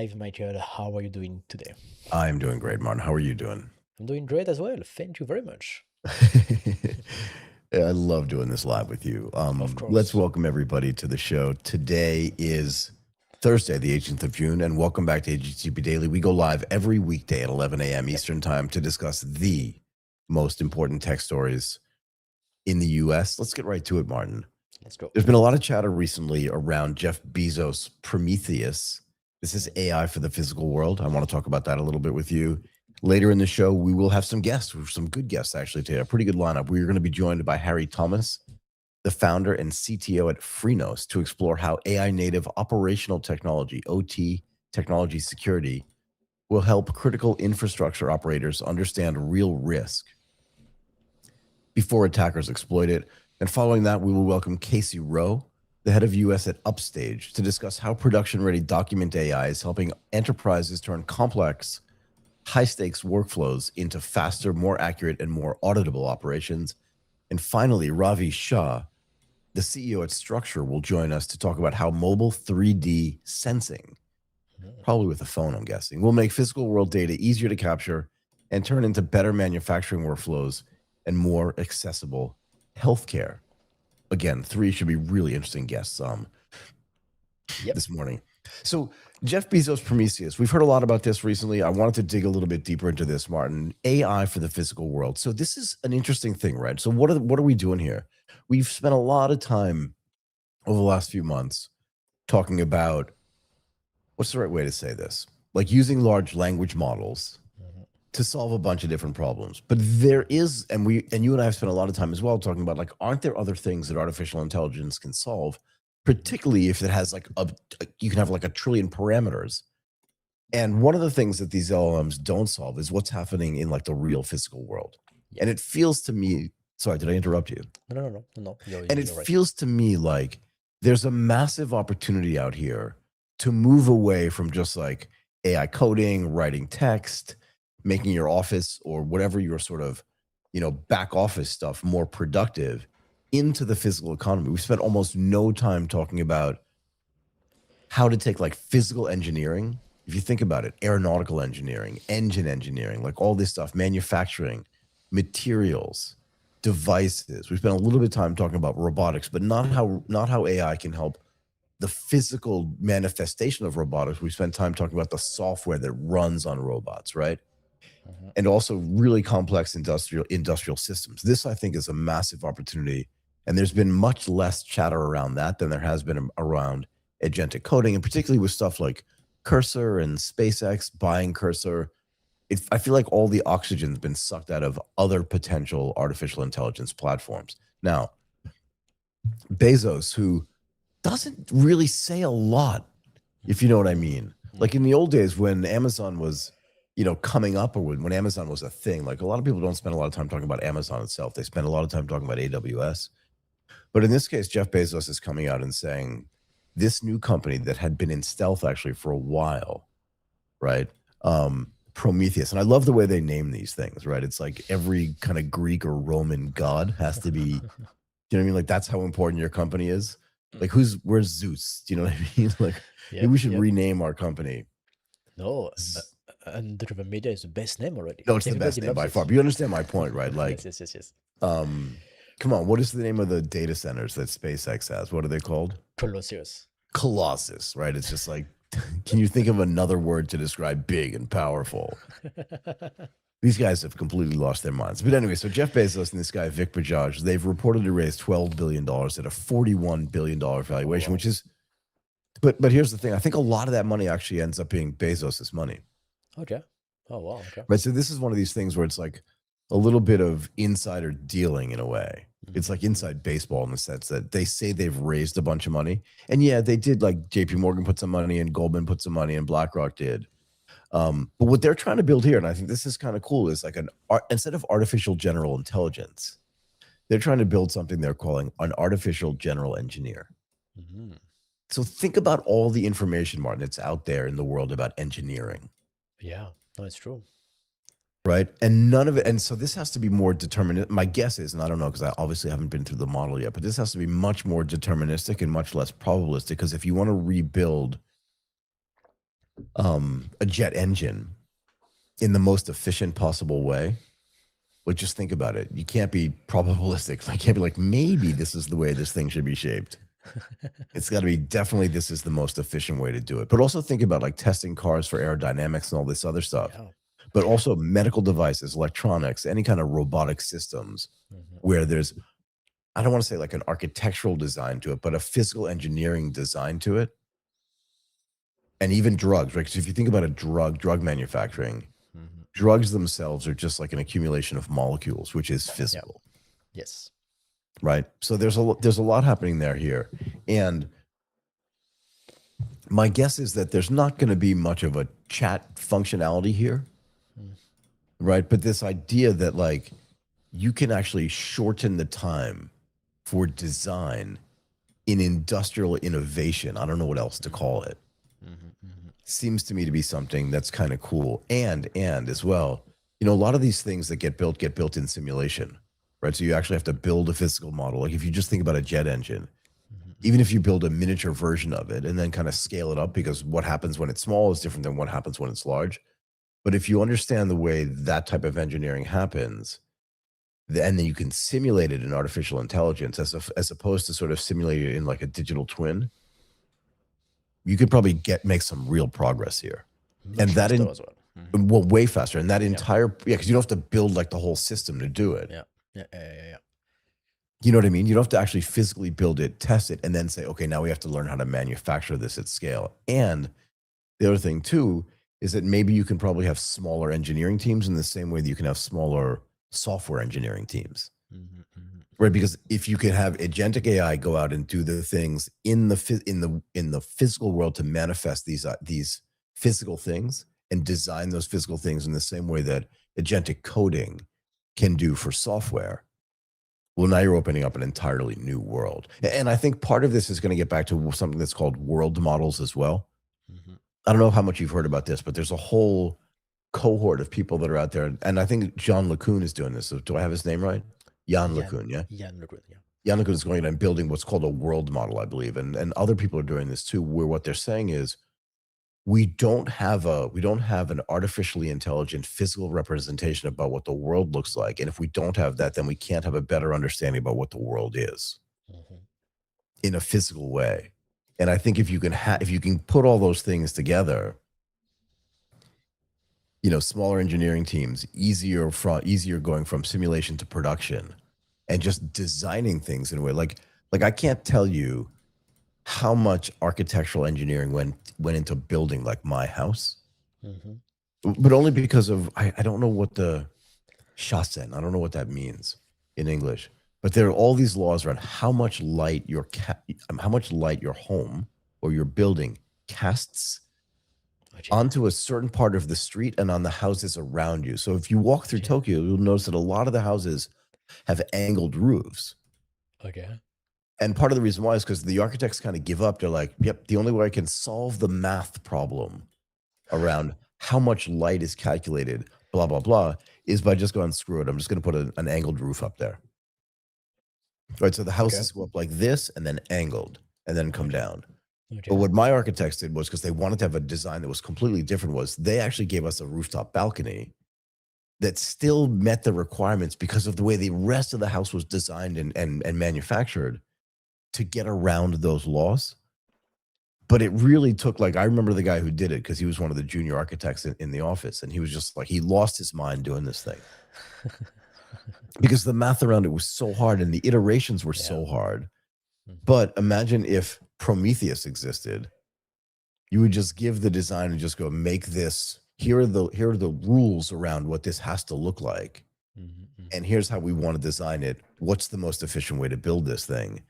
live, Michael. How are you doing today? I'm doing great, Martin. How are you doing? I'm doing great as well. Thank you very much. I love doing this live with you. Of Let's course. welcome everybody to the show. Today is Thursday, the 18th of June, and welcome back to AGTP Daily. We go live every weekday at 11 a.m. Eastern Time to discuss the most important tech stories in the U.S. Let's get right to it, Martin. Let's go. There's been a lot of chatter recently around Jeff Bezos' Prometheus. This is AI for the physical world. I want to talk about that a little bit with you. Later in the show, we will have some guests, some good guests actually today, a pretty good lineup. We're going to be joined by Harry Thomas, the founder and CTO at Frenos, to explore how AI native operational technology, OT, technology security, will help critical infrastructure operators understand real risk before attackers exploit it. And following that, we will welcome Kasey, the head of US at Upstage, to discuss how production-ready document AI is helping enterprises turn complex, high-stakes workflows into faster, more accurate, and more auditable operations. And finally, Ravi Shah, the CEO at Structure, will join us to talk about how mobile 3D sensing, probably with a phone, I'm guessing, will make physical world data easier to capture and turn into better manufacturing workflows and more accessible healthcare. Again, 3 should be really interesting guests this morning. So Jeff Bezos Prometheus, we've heard a lot about this recently. I wanted to dig a little bit deeper into this, Martin. AI for the physical world. So this is an interesting thing, right? So what are we doing here? We've spent a lot of time over the last few months talking about, what's the right way to say this? Like using large language models to solve a bunch of different problems. But there is, and you and I have spent a lot of time as well talking about, like, aren't there other things that artificial intelligence can solve, particularly if it has like you can have like 1 trillion parameters. And one of the things that these LLMs don't solve is what's happening in like the real physical world. And it feels to me, sorry, did I interrupt you? No. And it You're right. feels to me like there's a massive opportunity out here to move away from just like AI coding, writing text, making your office or whatever your sort of, back office stuff more productive into the physical economy. We spent almost no time talking about how to take like physical engineering. If you think about it, aeronautical engineering, engine engineering, like all this stuff, manufacturing, materials, devices. We spent a little bit of time talking about robotics, but not how AI can help the physical manifestation of robotics. We spent time talking about the software that runs on robots, right? And also really complex industrial systems. This, I think, is a massive opportunity. And there's been much less chatter around that than there has been around agentic coding, and particularly with stuff like Cursor and SpaceX buying Cursor. I feel like all the oxygen's been sucked out of other potential artificial intelligence platforms. Now, Bezos, who doesn't really say a lot, if you know what I mean. Like in the old days when Amazon was, coming up, or when Amazon was a thing, like a lot of people don't spend a lot of time talking about Amazon itself. They spend a lot of time talking about AWS. But in this case, Jeff Bezos is coming out and saying this new company that had been in stealth actually for a while, right? Prometheus. And I love the way they name these things, right? It's like every kind of Greek or Roman god has to be, you know what I mean? Like that's how important your company is. Like where's Zeus? Do you know what I mean? Like maybe we should rename our company. No, Untitled Media is the best name already. No, it's the Everybody best name loves by it. far. But you understand my point, right? Like, Yes. come on, what is the name of the data centers that SpaceX has? What are they called? Colossus. Colossus, right? It's just like, can you think of another word to describe big and powerful? These guys have completely lost their minds. But anyway, so Jeff Bezos and this guy, Vic Bajaj, they've reportedly raised $12 billion at a $41 billion valuation, which is, but here's the thing. I think a lot of that money actually ends up being Bezos's money. Okay. Oh, wow. Okay. Right. So this is one of these things where it's like a little bit of insider dealing in a way. It's like inside baseball in the sense that they say they've raised a bunch of money. And yeah, they did, like JP Morgan put some money in, Goldman put some money in, BlackRock did. But what they're trying to build here, and I think this is kind of cool, is like instead of artificial general intelligence, they're trying to build something they're calling an artificial general engineer. So think about all the information, Martin, that's out there in the world about engineering. Yeah, no, it's true. Right. And none of it. And so this has to be more determinate. My guess is, and I don't know, because I obviously haven't been through the model yet, but this has to be much more deterministic and much less probabilistic. Because if you want to rebuild a jet engine in the most efficient possible way. Like, just think about it. You can't be probabilistic. You can't be like, maybe this is the way this thing should be shaped. It's got to be definitely this is the most efficient way to do it. But also think about like testing cars for aerodynamics and all this other stuff. Yeah. But also medical devices, electronics, any kind of robotic systems where there's, I don't want to say like an architectural design to it, but a physical engineering design to it. And even drugs, right? Because if you think about a drug manufacturing, drugs themselves are just like an accumulation of molecules, which is physical. Yes. Right. So there's a lot happening here. And my guess is that there's not going to be much of a chat functionality here. Right. But this idea that like you can actually shorten the time for design in industrial innovation, I don't know what else to call it, seems to me to be something that's kind of cool. And as well, you know, a lot of these things that get built in simulation, right? So you actually have to build a physical model. Like if you just think about a jet engine, even if you build a miniature version of it and then kind of scale it up, because what happens when it's small is different than what happens when it's large. But if you understand the way that type of engineering happens, and then you can simulate it in artificial intelligence as opposed to sort of simulate it in like a digital twin, you could probably make some real progress here. Much faster as well. Well, way faster. And that entire, because you don't have to build like the whole system to do it. Yeah. You know what I mean? You don't have to actually physically build it, test it, and then say, okay, now we have to learn how to manufacture this at scale. And the other thing too is that maybe you can probably have smaller engineering teams in the same way that you can have smaller software engineering teams. Right, because if you could have agentic AI go out and do the things in the physical world to manifest these physical things and design those physical things in the same way that agentic coding can do for software, well, now you're opening up an entirely new world. And I think part of this is going to get back to something that's called world models as well. I don't know how much you've heard about this, but there's a whole cohort of people that are out there, and I think John LeCun is doing this. So do I have his name right? Jan LeCun, yeah? Jan LeCun, yeah. Jan LeCun is going in and building what's called a world model, I believe. And other people are doing this too, where what they're saying is we don't have an artificially intelligent physical representation about what the world looks like. And if we don't have that, then we can't have a better understanding about what the world is in a physical way. And I think if you can put all those things together, you know, smaller engineering teams, easier going from simulation to production, and just designing things in a way like I can't tell you how much architectural engineering went into building like my house, but only because of I don't know what the Shah said. I don't know what that means in English, but there are all these laws around how much light your home or your building casts onto a certain part of the street and on the houses around you. So if you walk through Tokyo, you'll notice that a lot of the houses have angled roofs. Okay. And part of the reason why is because the architects kind of give up. They're like, yep, the only way I can solve the math problem around how much light is calculated, blah, blah, blah, is by just going, screw it. I'm just going to put an angled roof up there. Right. So the houses go up like this and then angled and then come down. But what my architects did was, because they wanted to have a design that was completely different, was they actually gave us a rooftop balcony that still met the requirements because of the way the rest of the house was designed and manufactured to get around those laws. But it really took, like, I remember the guy who did it because he was one of the junior architects in the office, and he was just like, he lost his mind doing this thing because the math around it was so hard and the iterations were so hard. But imagine if Prometheus existed, you would just give the design and just go, make this, here are the rules around what this has to look like. And here's how we want to design it. What's the most efficient way to build this thing?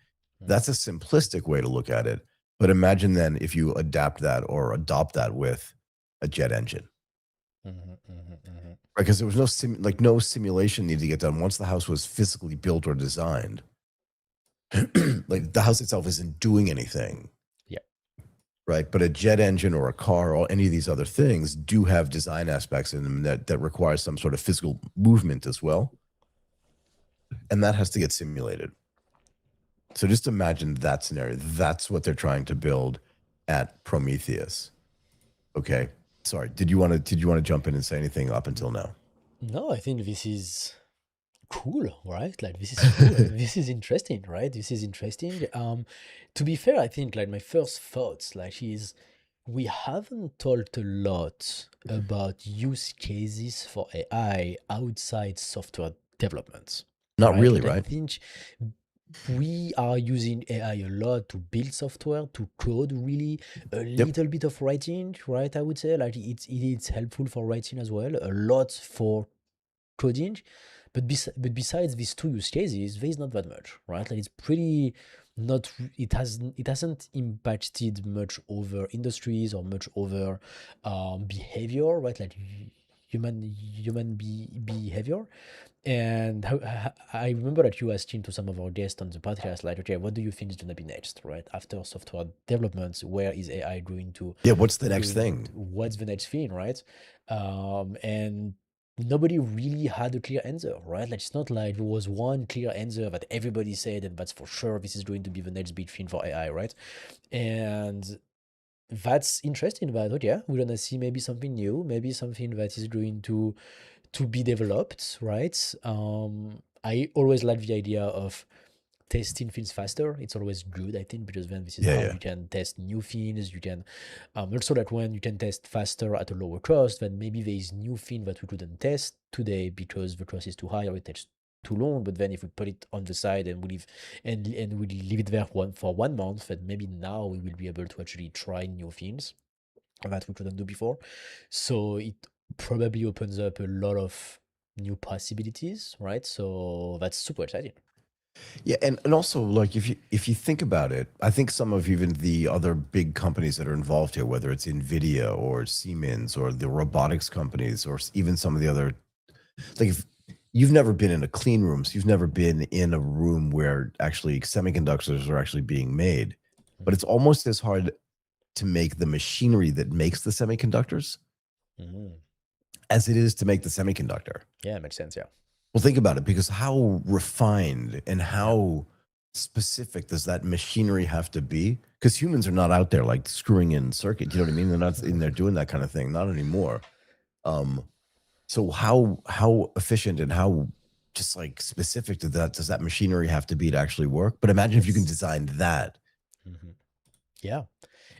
That's a simplistic way to look at it. But imagine then if you adapt that or adopt that with a jet engine. Right? Because there was no simulation needed to get done once the house was physically built or designed. Like the house itself isn't doing anything. Yeah. Right. But a jet engine or a car or any of these other things do have design aspects in them that require some sort of physical movement as well. And that has to get simulated. So just imagine that scenario. That's what they're trying to build at Prometheus. Okay. Sorry. Did you want to jump in and say anything up until now? No, I think this is cool, right? Like this is cool. This is interesting, right? This is interesting. To be fair, I think like my first thoughts like is we haven't talked a lot about use cases for AI outside software development, Not right? really, Like I right? think we are using AI a lot to build software, to code really, a Yep. little bit of writing, right? I would say like it's helpful for writing as well, a lot for coding, but besides these two use cases, there is not that much, right? Like it's pretty not it hasn't impacted much over industries or much over behavior, right? Like behavior. And I remember that you asked to some of our guests on the podcast, like, okay, what do you think is going to be next, right? After software development, where is AI Yeah. What's the next thing? what's the next thing, right? And nobody really had a clear answer, right? Like, it's not like there was one clear answer that everybody said, and that's for sure this is going to be the next big thing for AI, right? And that's interesting, but okay, we're gonna see maybe something new, maybe something that is going to be developed, right? I always like the idea of testing things faster. It's always good, I think, because then this is Yeah. how Yeah. you can test new things. You can also that when you can test faster at a lower cost, then maybe there is new thing that we couldn't test today because the cost is too high or it takes too long. But then if we put it on the side and we leave and we leave it there for 1 month, then maybe now we will be able to actually try new things that we couldn't do before. So it probably opens up a lot of new possibilities, right? So that's super exciting. Yeah, and also like if you think about it, I think some of even the other big companies that are involved here, whether it's Nvidia or Siemens or the robotics companies or even some of the other, like if you've never been in a clean room, so you've never been in a room where actually semiconductors are actually being made, but it's almost as hard to make the machinery that makes the semiconductors Mhm. as it is to make the semiconductor. Yeah, makes sense. Yeah. Well, think about it, because how refined and Yeah. how specific does that machinery have to be? Because humans are not out there like screwing in circuit. You know what I mean? They're not in there doing that kind of thing. Not anymore. Um, so how efficient and how just like specific does that machinery have to be to actually work? But imagine if you can Yes. design that Mhm. Yeah.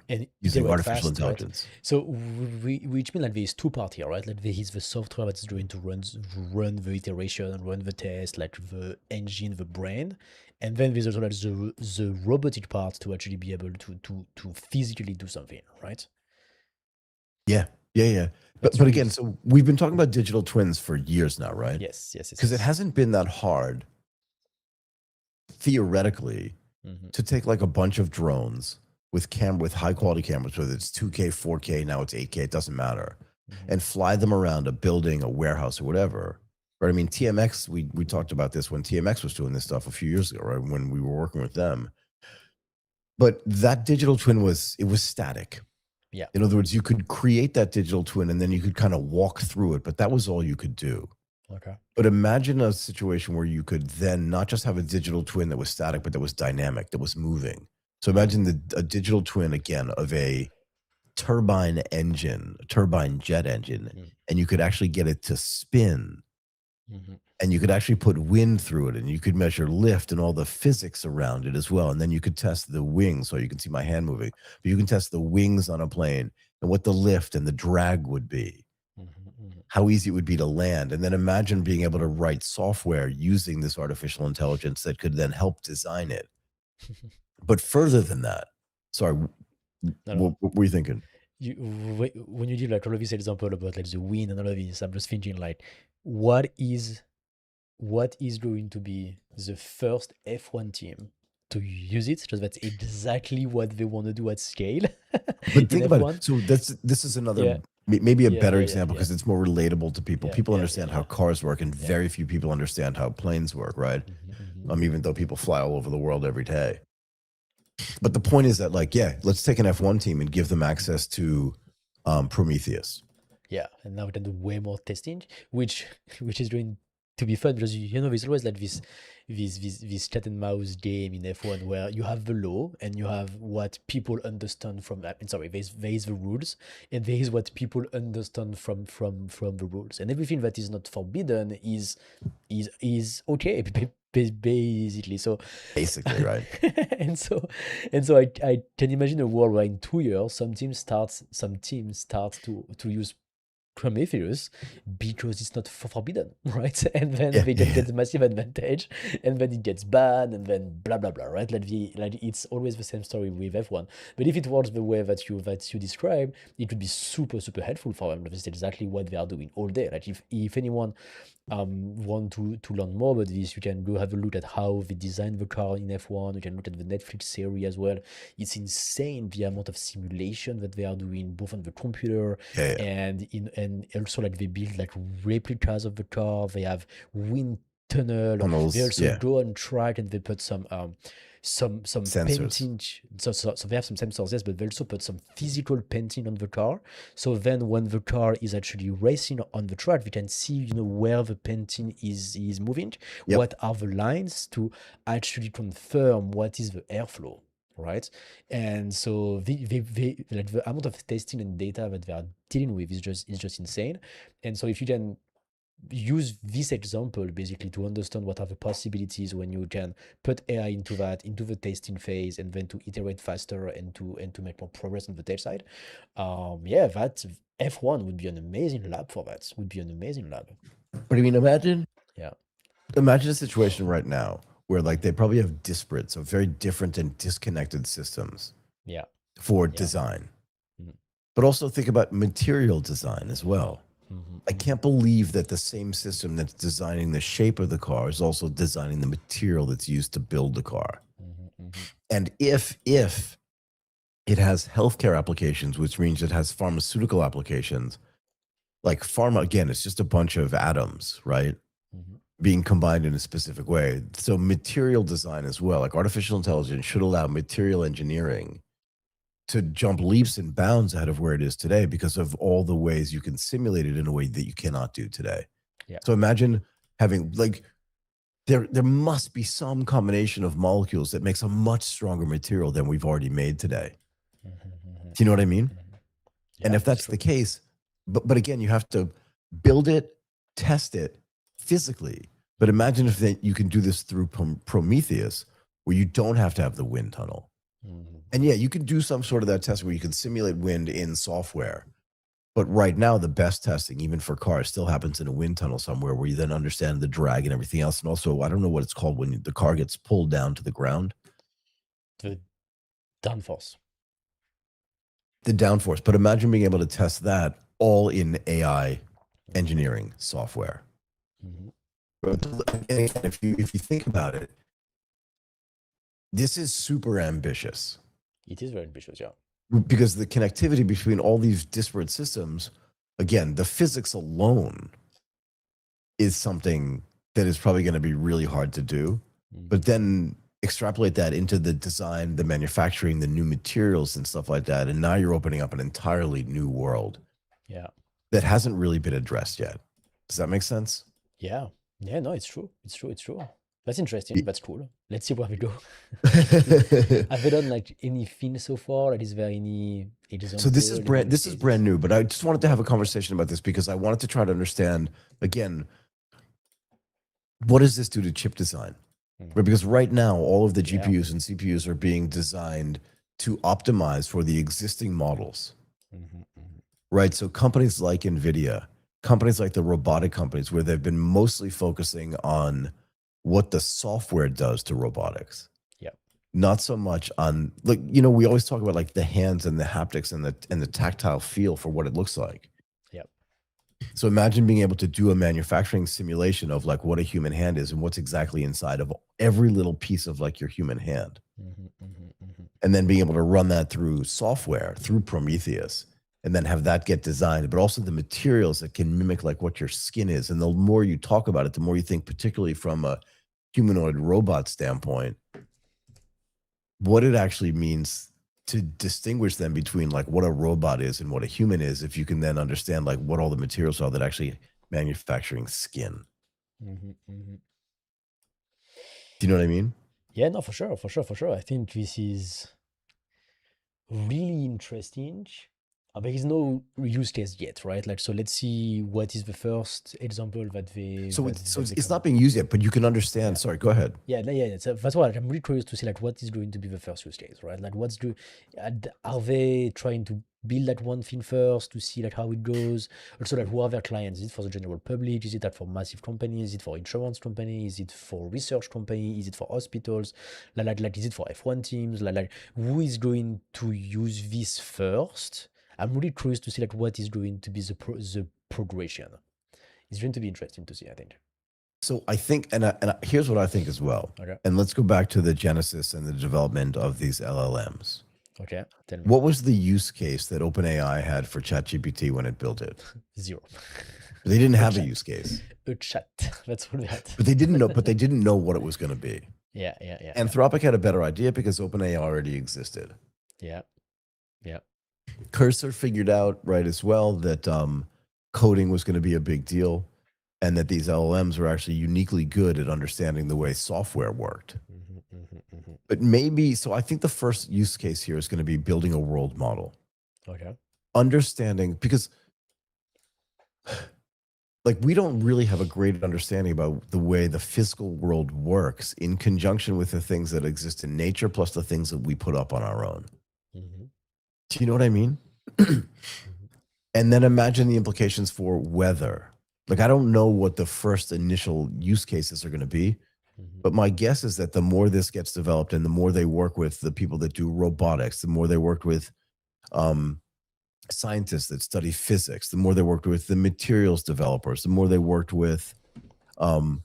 And using iterate artificial fast, right? intelligence. So which means like there is two parts here, right? Like there is the software that's going to run the iteration and run the test, like the engine, the brain, and then there's also like the robotic part to actually be able to physically do something, right? Yeah, yeah, yeah. But That's but really again, so we've been talking about digital twins for years now, right? yes, yes, yes, Because it yes. hasn't been that hard theoretically Hmm. to take like a bunch of drones with high quality cameras, whether it's 2K, 4K, now it's 8K, it doesn't matter, Hmm. and fly them around a building, a warehouse, or whatever. Right? I mean, TMX, we talked about this when TMX was doing this stuff a few years ago, right? When we were working with them. But that digital twin was static. Yeah. In other words, you could create that digital twin and then you could kind of walk through it, but that was all you could do. Okay. But imagine a situation where you could then not just have a digital twin that was static, but that was dynamic, that was moving. So Mm-hmm. imagine a digital twin again of a turbine engine, a turbine jet engine, and you could actually get it to spin, Mm-hmm. and you could actually put wind through it, and you could measure lift and all the physics around it as well. And then you could test the wings. So you can see my hand moving, but you can test the wings on a plane and what the lift and the drag would be, Mm-hmm. how easy it would be to land. And then imagine being able to write software using this artificial intelligence that could then help design it. But further than that, sorry, No, no. what were you thinking? You when you did like all of this example about like the wind and all of this, I'm just thinking like, what is what is going to be the first F1 team to use it? Because that's exactly what they want to do at scale But in think about it. F1. So this is another Yeah, maybe a yeah, better yeah, yeah, example yeah, because it's more relatable to people. yeah, People yeah, yeah, understand how yeah, cars work, and yeah. very few people understand how planes work, right? Mm-hmm. Even though people fly all over the world every day. But the point is that, like, yeah, let's take an F1 team and give them access to Prometheus. Yeah, and now we can do way more testing, which which is doing to be fun, because there's always like this cat and mouse game in F1 where you have the law and you have what people understand from that. And sorry, there is the rules and there is what people understand from the rules. And everything that is not forbidden is okay, basically. So Basically, right? and so I can imagine a world where in 2 years some teams start to use Prometheus because it's not forbidden, right? And then Yeah, they can yeah. get the massive advantage, and then it gets banned, and then blah blah blah, right? Like it's always the same story with F1. But if it works the way that you describe, it would be super helpful for them. That's exactly what they are doing all day. Like if anyone want to learn more about this, you can go have a look at how they design the car in F1. You can look at the Netflix series as well. It's insane the amount of simulation that they are doing, both on the computer Yeah, yeah. and also like they build like replicas of the car. They have wind tunnel. They Tunnels, also yeah. go on track and they put some Sensors. painting. So they have some sensors, yes, but they also put some physical painting on the car. So then when the car is actually racing on the track, we can see, where the painting is moving, Yep. what are the lines to actually confirm what is the airflow, right? And so like the amount of testing and data that they are dealing with is just insane. And so if you can use this example basically to understand what are the possibilities when you can put AI into the testing phase and then to iterate faster and to make more progress on the test side. Yeah, that F1 would be an amazing lab for that. Would be an amazing lab. But I mean, Yeah. imagine a situation right now where like they probably have disparate, so very different and disconnected systems Yeah. for Yeah. design. Mhm. But also think about material design as well. Mhm, I can't believe that the same system that's designing the shape of the car is also designing the material that's used to build the car. mhm, mhm. And if it has healthcare applications, which means it has pharmaceutical applications, like pharma, again, it's just a bunch of atoms, right? Mhm. Being combined in a specific way. So material design as well, like artificial intelligence should allow material engineering to jump leaps and bounds ahead of where it is today because of all the ways you can simulate it in a way that you cannot do today. Yeah. So imagine having like there must be some combination of molecules that makes a much stronger material than we've already made today. Mhm, mhm, Do you know what I mhm, mean? mhm. And Yeah, if it's that's the true. case, but again, you have to build it, test it physically. But imagine if you can do this through Prometheus, where you don't have to have the wind tunnel. Mhm. And yeah, you can do some sort of that test where you can simulate wind in software. But right now, the best testing, even for cars, still happens in a wind tunnel somewhere where you then understand the drag and everything else. And also, I don't know what it's called when the car gets pulled down to the ground, The downforce. the downforce. But imagine being able to test that all in AI engineering software. Mhm. And if you think about it, this is super ambitious It is very ambitious, yeah. because the connectivity between all these disparate systems, again, the physics alone is something that is probably going to be really hard to do. But Mhm. then extrapolate that into the design, the manufacturing, the new materials and stuff like that. And now you're opening up an entirely new world Yeah. that hasn't really been addressed yet. Does that make sense? Yeah. Yeah, no, it's true. It's true. It's true. That's interesting. That's cool. Let's see where we go. Have they done like anything so far? Like, is there any So example, any use this is cases? brand new, but I just wanted to have a conversation about this because I wanted to try to understand again, what does this do to chip design? Mhm. Right, because right now all of the Yeah. GPUs and CPUs are being designed to optimize for the existing models. Mhm, mhm. Right? So companies like Nvidia, companies like the robotic companies where they've been mostly focusing on what the software does to robotics. Yeah. Not so much on like we always talk about like the hands and the haptics and the tactile feel for what it looks like. Yeah. So imagine being able to do a manufacturing simulation of like what a human hand is and what's exactly inside of every little piece of like your human hand. Mhm, mhm, mhm. And then being able to run that through software, through Prometheus, and then have that get designed, but also the materials that can mimic like what your skin is. And the more you talk about it, the more you think, particularly from a humanoid robot standpoint, what it actually means to distinguish them between like what a robot is and what a human is, if you can then understand like what all the materials are that actually manufacturing skin. Do you know what I mean? Yeah, no, for sure, for sure, for sure. I think this is really interesting. There is no use case yet, right? Like, so let's see what is the first example that they So that, it's that they it's come not up. being used yet, but you can understand. Yeah. Sorry, go ahead. Yeah. So that's why I'm really curious to see like what is going to be the first use case, right? Like are they trying to build that one thing first to see like how it goes? Also, like who are their clients? Is it for the general public? Is it that for massive companies? Is it for insurance companies? Is it for research company? Is it for hospitals? Like is it for F1 teams? Like who is going to use this first? I'm really curious to see like what is going to be the progression. It's going to be interesting to see, I think. So I think, here's what I think as well. Okay. And let's go back to the genesis and the development of these LLMs. Okay. Tell me. What was the use case that OpenAI had for ChatGPT when it built it? Zero. They didn't A have a chat. use case, A chat. That's what we had. but they didn't know. But they didn't know what it was going to be. Yeah. Anthropic had a better idea because OpenAI already existed. Yeah. Cursor figured out right as well that coding was going to be a big deal, and that these LLMs were actually uniquely good at understanding the way software worked. But maybe, so I think the first use case here is going to be building a world model. Okay. Understanding, because like we don't really have a great understanding about the way the physical world works in conjunction with the things that exist in nature plus the things that we put up on our own. Do you know what I mean? And then imagine the implications for weather. Like, I don't know what the first initial use cases are going to be, but my guess is that the more this gets developed and the more they work with the people that do robotics, the more they worked with scientists that study physics, the more they worked with the materials developers, the more they worked with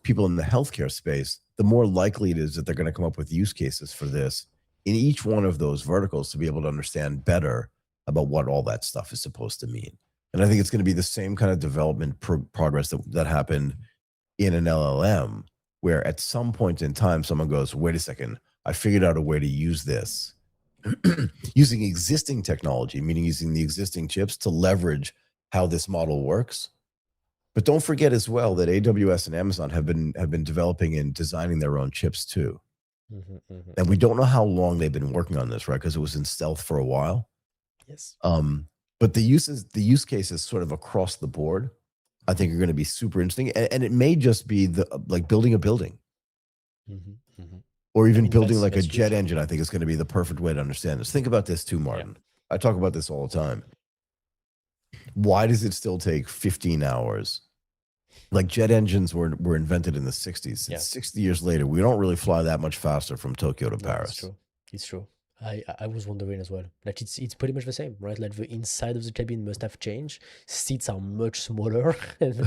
people in the healthcare space, the more likely it is that they're going to come up with use cases for this in each one of those verticals to be able to understand better about what all that stuff is supposed to mean. And I think it's going to be the same kind of development progress that happened in an LLM, where at some point in time, someone goes, wait a second, I figured out a way to use this using existing technology, meaning using the existing chips to leverage how this model works. But don't forget as well that AWS and Amazon have been developing and designing their own chips too. And we don't know how long they've been working on this, right? Because it was in stealth for a while. Yes. But the use cases sort of across the board, I think, are going to be super interesting. And it may just be like building a building. Or even building like a jet engine, I think is going to be the perfect way to understand this. Think about this too, Martin. Yeah. I talk about this all the time. Why does it still take 15 hours? Like jet engines were invented in the 60s. Yeah. 60 years later, we don't really fly that much faster from Tokyo to Paris. It's true. It's true. I was wondering as well. Like it's pretty much the same, right? Like the inside of the cabin must have changed. Seats are much smaller and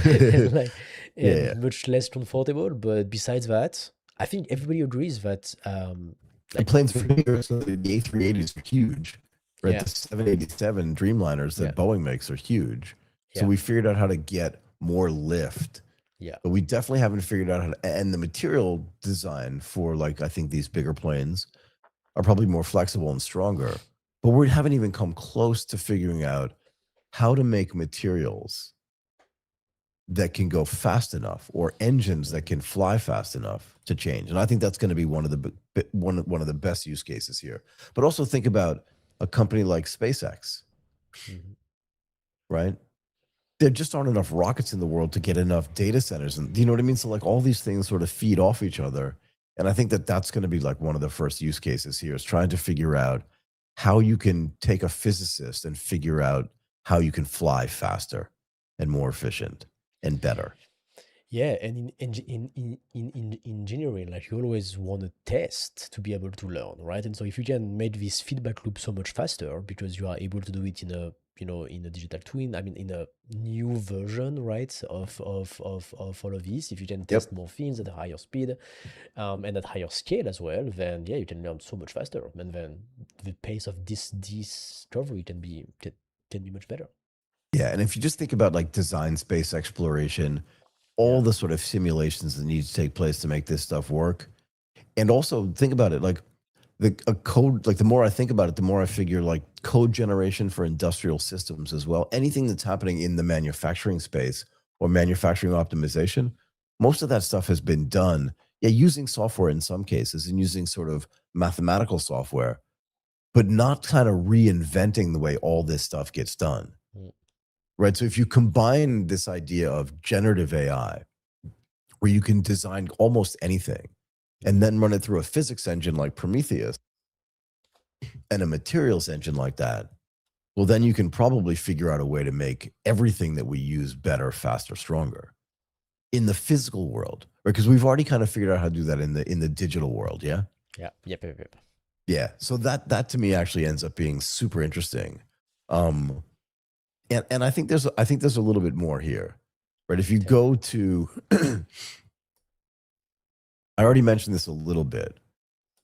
much less comfortable. But besides that, I think everybody agrees that like planes for years, so the A380s are huge, right? The 787 Dreamliners that Boeing makes are huge. So we figured out how to get more lift. Yeah. But we definitely haven't figured out how to, and the material design for like, I think these bigger planes are probably more flexible and stronger, but we haven't even come close to figuring out how to make materials that can go fast enough or engines that can fly fast enough to change. And I think that's going to be one of the best use cases here. But also think about a company like SpaceX, right? There just aren't enough rockets in the world to get enough data centers. And you know what I mean? So like all these things sort of feed off each other. And I think that that's going to be like one of the first use cases here is trying to figure out how you can take a physicist and figure out how you can fly faster and more efficient and better. Yeah, and in engineering, like you always want to test to be able to learn, right? And so if you can make this feedback loop so much faster because you are able to do it in a in a digital twin, I mean in a new version, right, of all of this, if you can test more things at a higher speed and at higher scale as well, then yeah, you can learn so much faster, and then the pace of this discovery can be much better. Yeah, and if you just think about like design, space exploration, all the sort of simulations that need to take place to make this stuff work, and also think about it like a code, like the more I think about it, the more I figure like code generation for industrial systems as well. Anything that's happening in the manufacturing space or manufacturing optimization, most of that stuff has been done, yeah, using software in some cases and using sort of mathematical software, but not kind of reinventing the way all this stuff gets done. Mm. Right. So if you combine this idea of generative AI, where you can design almost anything and then run it through a physics engine like Prometheus and a materials engine like that, well, then you can probably figure out a way to make everything that we use better, faster, stronger in the physical world, right? Because we've already kind of figured out how to do that in the digital world. Yeah. Yeah. Yep. Yeah. So that to me actually ends up being super interesting. Um, and I think there's a little bit more here, right? If you Tell me. go to, I already mentioned this a little bit,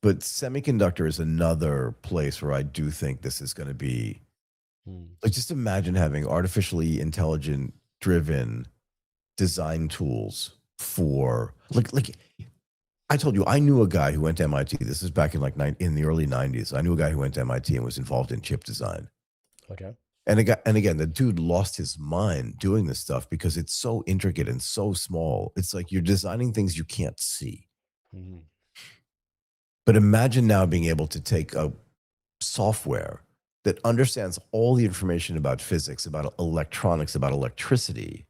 but semiconductor is another place where I do think this is going to be Mm. like, just imagine having artificially intelligent driven design tools for like I told you, I knew a guy who went to MIT. This is back in in the early 90s. I knew a guy who went to MIT and was involved in chip design. Okay. And again, the dude lost his mind doing this stuff because it's so intricate and so small. It's like you're designing things you can't see. Mm. But imagine now being able to take a software that understands all the information about physics, about electronics, about electricity,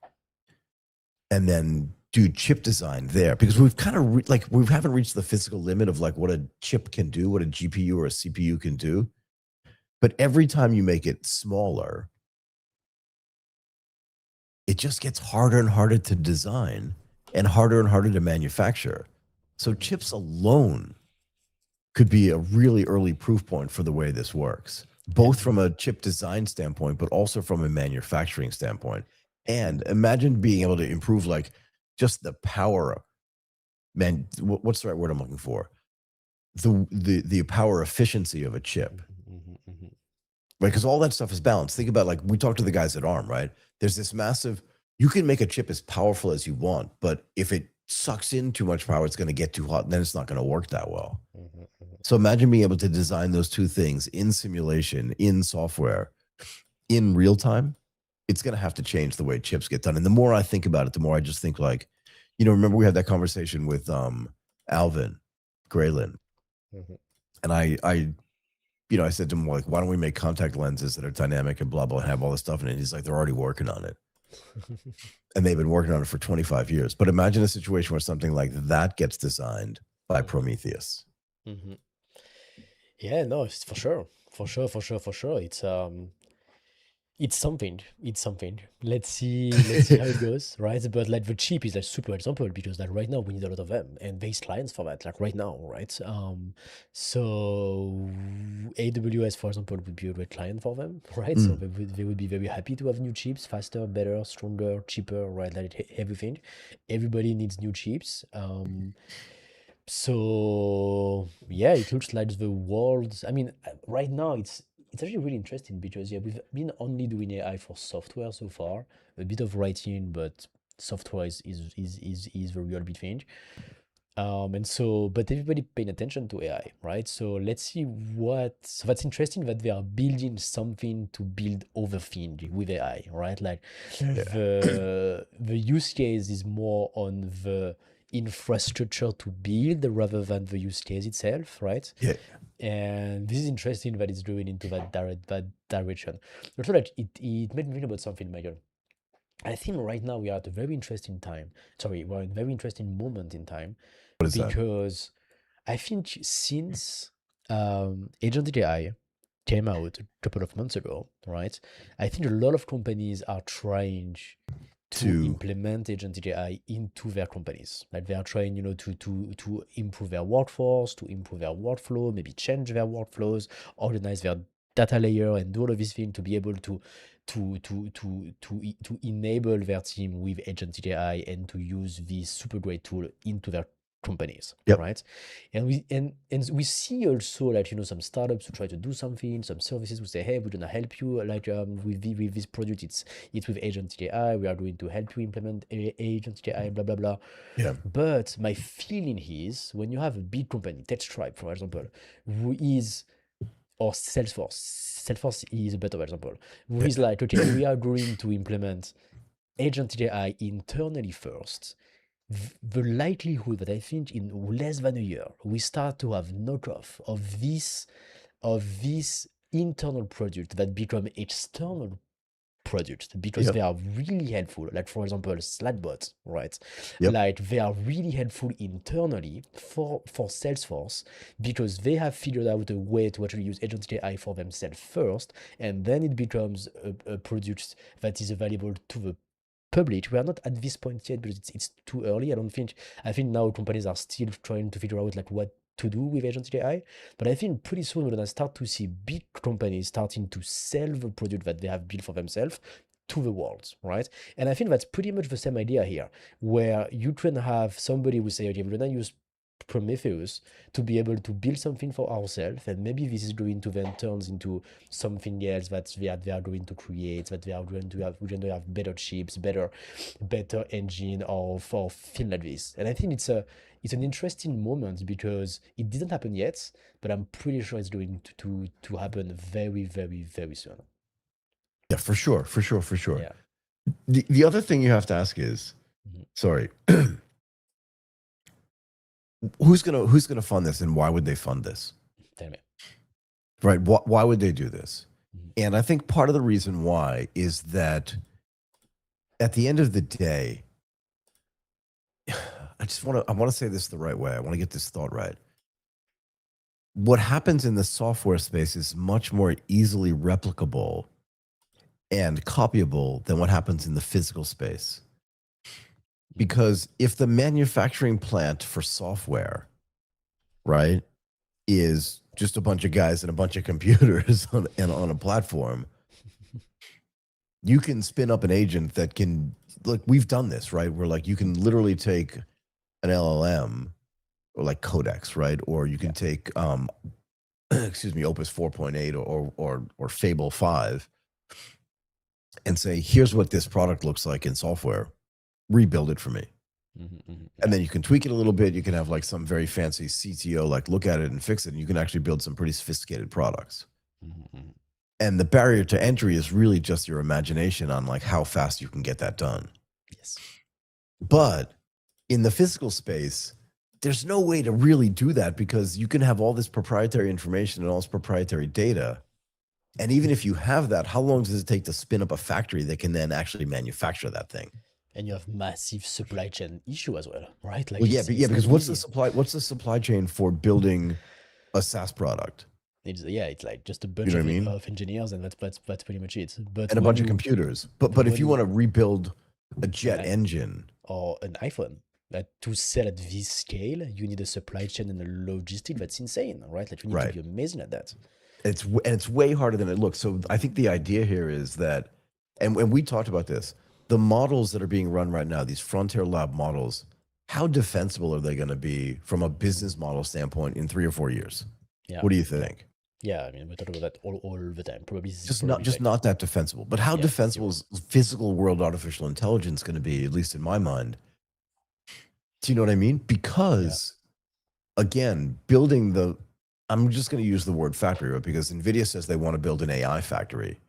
and then do chip design there, because we've kind of we haven't reached the physical limit of like what a chip can do, what a GPU or a CPU can do. But every time you make it smaller, it just gets harder and harder to design and harder to manufacture. So chips alone could be a really early proof point for the way this works, both from a chip design standpoint, but also from a manufacturing standpoint. And imagine being able to improve like just the power, man, what's the right word I'm looking for? The power efficiency of a chip, Mm-hmm. right? Because all that stuff is balanced. Think about, like, we talked to the guys at ARM, right? There's this massive, you can make a chip as powerful as you want, but if it sucks in too much power, it's going to get too hot, and then it's not going to work that well. So imagine being able to design those two things in simulation, in software, in real time. It's going to have to change the way chips get done. And the more I think about it, the more I just think, like, remember we had that conversation with Alvin Graylin, Mm-hmm. and I said to him, like, why don't we make contact lenses that are dynamic and blah, blah, and have all this stuff in it? And he's like, they're already working on it. And they've been working on it for 25 years. But imagine a situation where something like that gets designed by Prometheus. Mm-hmm. Yeah, no, it's for sure. For sure. It's something. It's something. Let's see how it goes, right? But like the chip is like super example because like right now we need a lot of them and there's clients for that, like right now, right? So AWS, for example, would be a great client for them, right? So they would be very happy to have new chips, faster, better, stronger, cheaper, right? Like everything. Everybody needs new chips. So yeah, it looks like the world. I mean, right now it's actually really interesting because yeah, we've been only doing AI for software so far, a bit of writing, but software is the real big thing. And so, but everybody paying attention to AI, right? So let's see what. So that's interesting that they are building something to build other things with AI, right? Like the use case is more on the infrastructure to build rather than the use case itself, right? Yeah. And this is interesting that it's going into that direction. Also, like it made me think about something, Michael. I think right now we are at a very interesting time. Sorry, we're in a very interesting moment in time What is that? because I think since Agent AI came out a couple of months ago, right? I think a lot of companies are trying to To implement Agent AI into their companies. Like they are trying, to improve their workforce, to improve their workflow, maybe change their workflows, organize their data layer, and do all of these things to be able to enable their team with Agent AI and to use this super great tool into their companies, Yep. right? And we see also, like, some startups who try to do something, some services who say, hey, we're gonna help you, like, with this product. It's with Agent AI. We are going to help you implement Agent AI, blah blah blah. Yeah. But my feeling is when you have a big company, TechStripe, for example, who is, or Salesforce is a better example, who is like, okay, we are going to implement Agent AI internally first, the likelihood that I think in less than a year we start to have knockoff of this internal product that become external products because they Yep. are really helpful. Like for example, Slackbot, right? Yep. Like they are really helpful internally for Salesforce because they have figured out a way to actually use agentic AI for themselves first, and then it becomes a product that is available to the public. We are not at this point yet because it's too early. I think now companies are still trying to figure out like what to do with agentic AI. But I think pretty soon we're gonna start to see big companies starting to sell the product that they have built for themselves to the world, right? And I think that's pretty much the same idea here, where you can have somebody who say, okay, we're gonna use Prometheus to be able to build something for ourselves, and maybe this is going to then turns into something else that they are going to create, that they are going to have, we're going to have better chips, better engine, or for things like this. And I think it's an interesting moment because it didn't happen yet, but I'm pretty sure it's going to happen very, very, very soon. Yeah, for sure. For sure. For sure. Yeah. The other thing you have to ask is, Mhm. sorry, who's gonna fund this, and why would they fund this? Tell me. Right? Why would they do this? Mhm. And I think part of the reason why is that at the end of the day, I want to say this the right way. I want to get this thought right. What happens in the software space is much more easily replicable and copyable than what happens in the physical space. Because if the manufacturing plant for software, right, is just a bunch of guys and a bunch of computers on a platform, you can spin up an agent that can, look, we've done this, right? Where like you can literally take an LLM or like Codex, right? Or you can Yeah. take excuse me, Opus 4.8 or Fable 5 and say, here's what this product looks like in software. Rebuild it for me. Mhm. And Yeah. then you can tweak it a little bit. You can have like some very fancy CTO like look at it and fix it. And you can actually build some pretty sophisticated products. Mhm. And the barrier to entry is really just your imagination on like how fast you can get that done. Yes. But in the physical space, there's no way to really do that because you can have all this proprietary information and all this proprietary data. And even if you have that, how long does it take to spin up a factory that can then actually manufacture that thing? And you have massive supply chain issue as well, right? Like Well, yeah, it's not because what's the easy. supply? What's the supply chain for building a SaaS product? It's like just a You bunch know what I of mean? of engineers, and that's pretty much it. And a bunch of computers. But if When you want you to rebuild a an jet i- engine, or an iPhone that to sell at this scale, you need a supply chain and a logistic that's insane, right? Like you need to right? be amazing at that. It's way harder than it looks. So I think the idea here is that, and we talked about this, the models that are being run right now, these frontier lab models, how defensible are they going to be from a business model standpoint in 3 or 4 years? Yeah, What do you think? yeah. I mean, we talk about that all the time. Probably this is Just not probably just like not that defensible. But how yeah, defensible zero. is physical world artificial intelligence going to be, at least in my mind? Do you know what I mean? Yeah. Because again, building the, I'm just going to use the word factory, right? Because NVIDIA says they want to build an AI factory,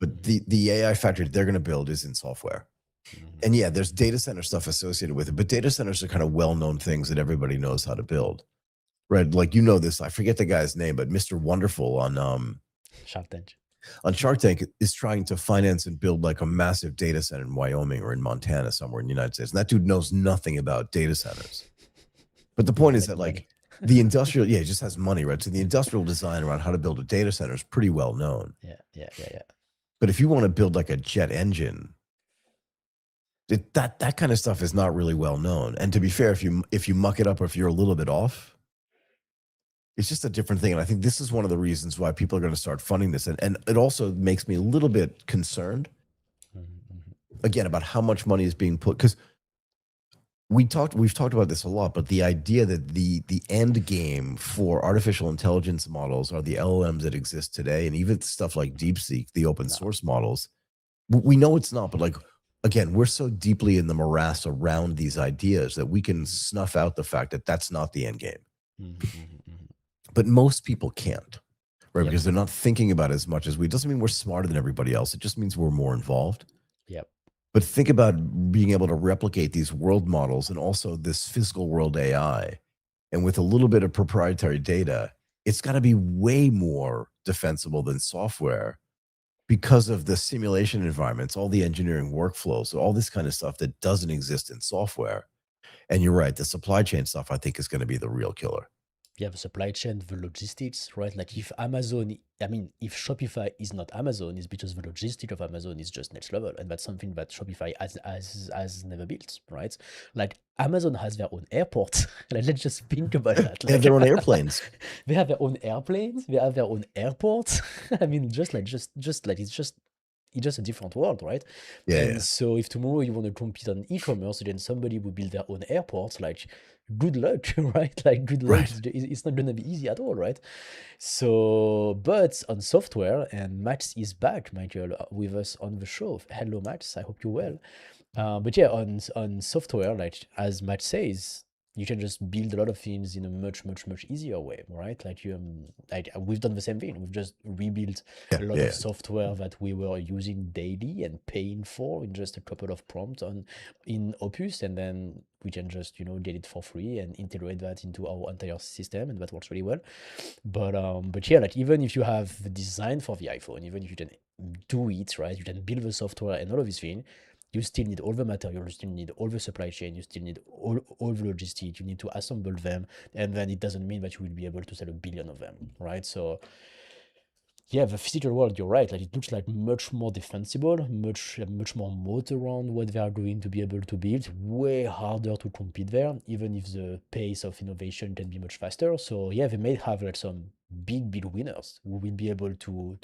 but the AI factory they're going to build is in software. Mhm. And yeah, there's data center stuff associated with it, but data centers are kind of well-known things that everybody knows how to build, right? Like, you know, this, I forget the guy's name, but Mr. Wonderful Shark Tank. on Shark Tank is trying to finance and build like a massive data center in Wyoming or in Montana, somewhere in the United States. And that dude knows nothing about data centers. But the He point just is like that like money. the industrial, yeah, it just has money, right? So the industrial design around how to build a data center is pretty well known. Yeah. But if you want to build like a jet engine, that kind of stuff is not really well known. And to be fair, if you muck it up or if you're a little bit off, it's just a different thing. And I think this is one of the reasons why people are going to start funding this. And it also makes me a little bit concerned Mhm. again about how much money is being put, because we've talked about this a lot, but the idea that the end game for artificial intelligence models are the LLMs that exist today, and even stuff like DeepSeek, the open No. source models, we know it's not. But like again, we're so deeply in the morass around these ideas that we can snuff out the fact that that's not the end game. Mhm. But most people can't, right? Yep. Because they're not thinking about it as much as we. It doesn't mean we're smarter than everybody else. It just means we're more involved. Yep. But think about being able to replicate these world models and also this physical world AI. And with a little bit of proprietary data, it's got to be way more defensible than software because of the simulation environments, all the engineering workflows, all this kind of stuff that doesn't exist in software. And you're right, the supply chain stuff, I think, is going to be the real killer. Yeah, the supply chain, the logistics, right? Like if Amazon, I mean, if Shopify is not Amazon, it's because the logistic of Amazon is just next level. And that's something that Shopify has never built, right? Like Amazon has their own airport. Like, let's just think about that. They have Like their own airplanes. they have their own airplanes, they have their own airports. I mean, just like it's just a different world, right? Yeah, And yeah. so if tomorrow you want to compete on e-commerce, then somebody will build their own airports, like good luck, right? Like good luck, Right. it's not gonna be easy at all, right? So, but on software, and Max is back, Michael, with us on the show. Hello, Max. I hope you're well. But yeah, on software, like as Matt says, you can just build a lot of things in a much easier way, right? Like like we've done the same thing. We've just rebuilt Yeah, a lot of yeah. software that we were using daily and paying for in just a couple of prompts on in Opus, and then we can just get it for free and integrate that into our entire system, and that works really well. But yeah, like even if you have the design for the iPhone, even if you can do it right, you can build the software and all of these things, you still need all the material, you still need all the supply chain, you still need all the logistics, you need to assemble them, and then it doesn't mean that you will be able to sell a billion of them, right? So yeah, the physical world, you're right, like it looks like much more defensible, much more moat around what they are going to be able to build, way harder to compete there, even if the pace of innovation can be much faster. So yeah, they may have like some big winners who will be able to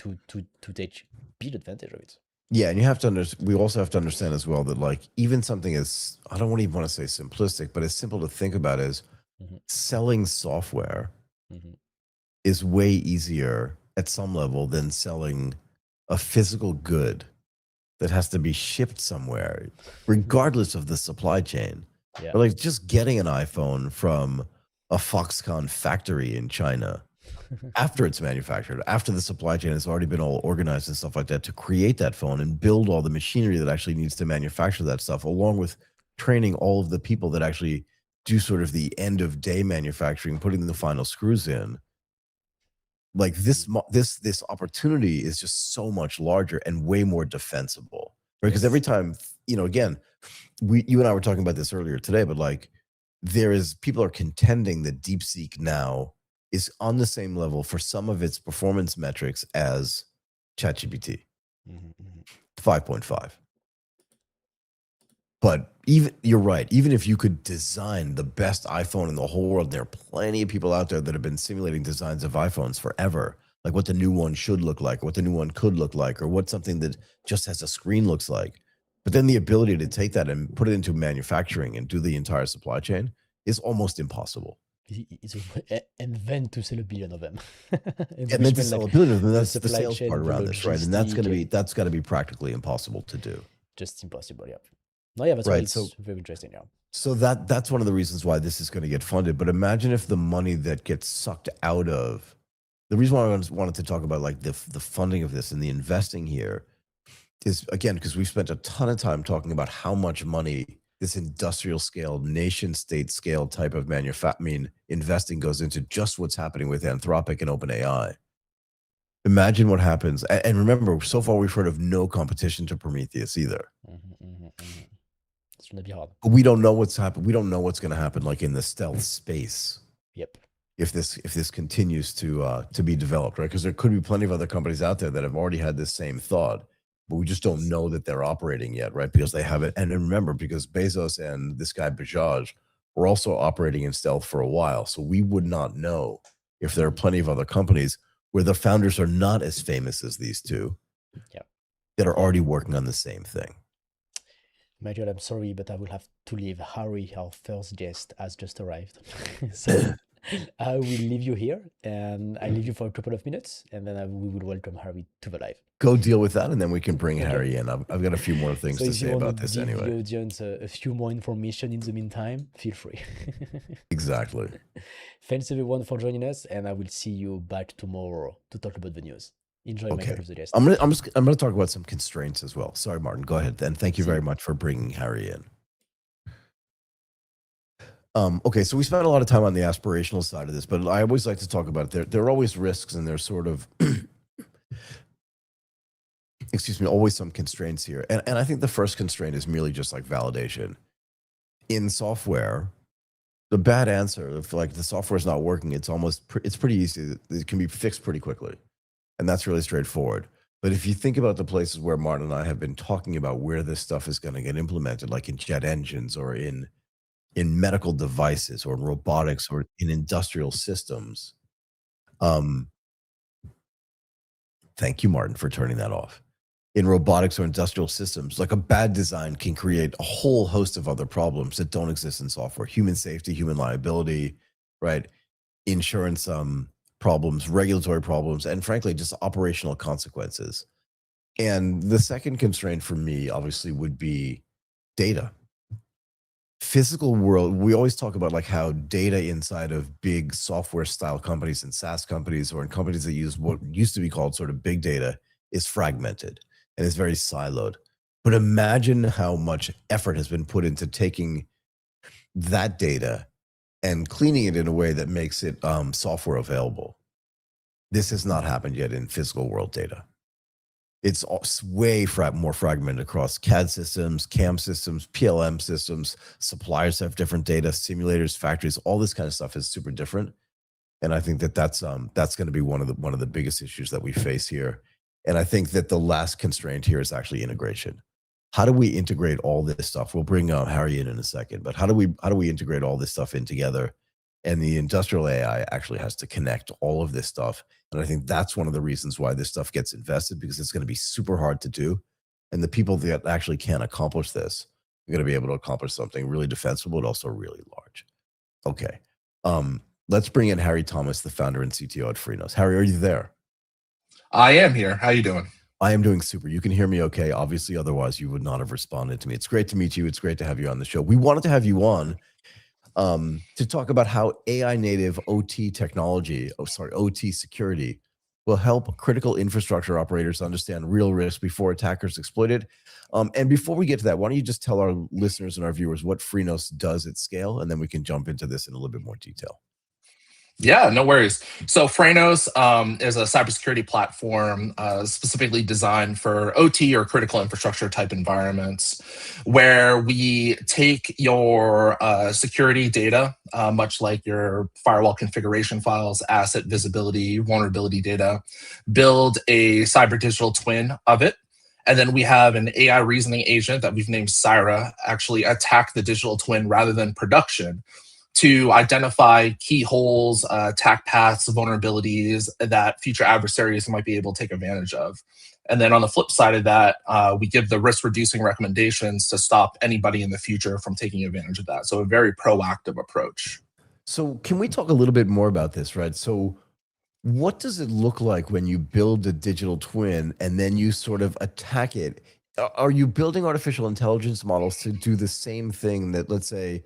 take big advantage of it. Yeah, and you have to we also have to understand as well that like even something as I don't even want to say simplistic, but as simple to think about as Mhm, selling software mhm, is way easier at some level than selling a physical good that has to be shipped somewhere, regardless of the supply chain. yeah. Or like just getting an iPhone from a Foxconn factory in China after it's manufactured, after the supply chain has already been all organized and stuff like that to create that phone and build all the machinery that actually needs to manufacture that stuff, along with training all of the people that actually do sort of the end of day manufacturing, putting the final screws in. Like Mhm. this opportunity is just so much larger and way more defensible. Right? Because every Yes. time, again, you and I were talking about this earlier today, but like people are contending that DeepSeek now is on the same level for some of its performance metrics as ChatGPT Mhm, mhm. 5.5. But even you're right, even if you could design the best iPhone in the whole world, there are plenty of people out there that have been simulating designs of iPhones forever, like what the new one should look like, what the new one could look like, or what something that just has a screen looks like. But then the ability to take that and put it into manufacturing and do the entire supply chain is almost impossible. And then to sell a billion of them, and And then which to mean sell like a billion of them, the that's the supply sales part chain, the around this, right? And logistic, and that's got to be practically impossible to do, just impossible. Yeah. No, yeah, that's why right? So it's very interesting. Yeah. that's one of the reasons why this is going to get funded. But imagine if the money that gets sucked out of the reason why wanted to talk about like the funding of this and the investing here is again because we've spent a ton of time talking about how much money this industrial scale, nation state scale type of investing goes into just what's happening with Anthropic and OpenAI. Imagine what happens, and remember, so far we've heard of no competition to Prometheus either. It's gonna be hard. We don't know what's happened. We don't know what's going to happen, like in the stealth space, Yep. if this continues to be developed, right? Because there could be plenty of other companies out there that have already had this same thought, but we just don't know that they're operating yet, right? Because they haven't. And remember, because Bezos and this guy Bajaj were also operating in stealth for a while, so we would not know if there are plenty of other companies where the founders are not as famous as these two Yeah. that are already working on the same thing. Michael, I'm sorry, but I will have to leave. Harry, our first guest, has just arrived. So I will leave you here, and I leave you for a couple of minutes, and then we will welcome Harry to the live. Go deal with that, and then we can bring Okay. Harry in. I've got a few more things So to if you say want to about this give the anyway. audience a few more information in the meantime, feel free. Exactly. Thanks everyone for joining us, and I will see you back tomorrow to talk about the news. Enjoy my Okay. cup of the guest. I'm gonna talk about some constraints as well. Sorry, Martin. Go ahead. Then thank you See, very much for bringing Harry in. Okay, so we spent a lot of time on the aspirational side of this, but I always like to talk about there are always risks and there's sort of excuse me, always some constraints here. And I think the first constraint is merely just like validation. In software, the bad answer, if like the software is not working, it's pretty easy. It can be fixed pretty quickly. And that's really straightforward. But if you think about the places where Martin and I have been talking about where this stuff is going to get implemented, like in jet engines or in medical devices or in robotics or in industrial systems, um, thank you, Martin, for turning that off. In robotics or industrial systems, like a bad design can create a whole host of other problems that don't exist in software: human safety, human liability, right? Insurance problems, regulatory problems, and frankly, just operational consequences. And the second constraint for me, obviously, would be data. Physical world, we always talk about like how data inside of big software style companies and SaaS companies or in companies that use what used to be called sort of big data is fragmented and is very siloed. But imagine how much effort has been put into taking that data and cleaning it in a way that makes it software available. This has not happened yet in physical world data. It's way more fragmented across CAD systems, CAM systems, PLM systems. Suppliers have different data, simulators, factories, all this kind of stuff is super different. And I think that that's going to be one of the biggest issues that we face here. And I think that the last constraint here is actually integration. How do we integrate all this stuff? We'll bring Harry in a second, but how do we integrate all this stuff in together? And the industrial AI actually has to connect all of this stuff. And I think that's one of the reasons why this stuff gets invested, because it's going to be super hard to do. And the people that actually can accomplish this are going to be able to accomplish something really defensible, but also really large. Okay. Let's bring in Harry Thomas, the founder and CTO at Frenos. Harry, are you there? I am here. How you doing? I am doing super. You can hear me okay. Obviously, otherwise you would not have responded to me. It's great to meet you. It's great to have you on the show. We wanted to have you on to talk about how AI native OT technology, OT security, will help critical infrastructure operators understand real risk before attackers exploit it. And before we get to that, why don't you just tell our listeners and our viewers what Frenos does at scale, and then we can jump into this in a little bit more detail. Yeah, no worries. So Frenos is a cybersecurity platform specifically designed for OT or critical infrastructure type environments, where we take your security data, much like your firewall configuration files, asset visibility, vulnerability data, build a cyber digital twin of it. And then we have an AI reasoning agent that we've named Syra actually attack the digital twin rather than production, to identify key holes, attack paths, vulnerabilities that future adversaries might be able to take advantage of. And then on the flip side of that, we give the risk reducing recommendations to stop anybody in the future from taking advantage of that. So a very proactive approach. So can we talk a little bit more about this, right? So what does it look like when you build a digital twin and then you sort of attack it? Are you building artificial intelligence models to do the same thing that, let's say,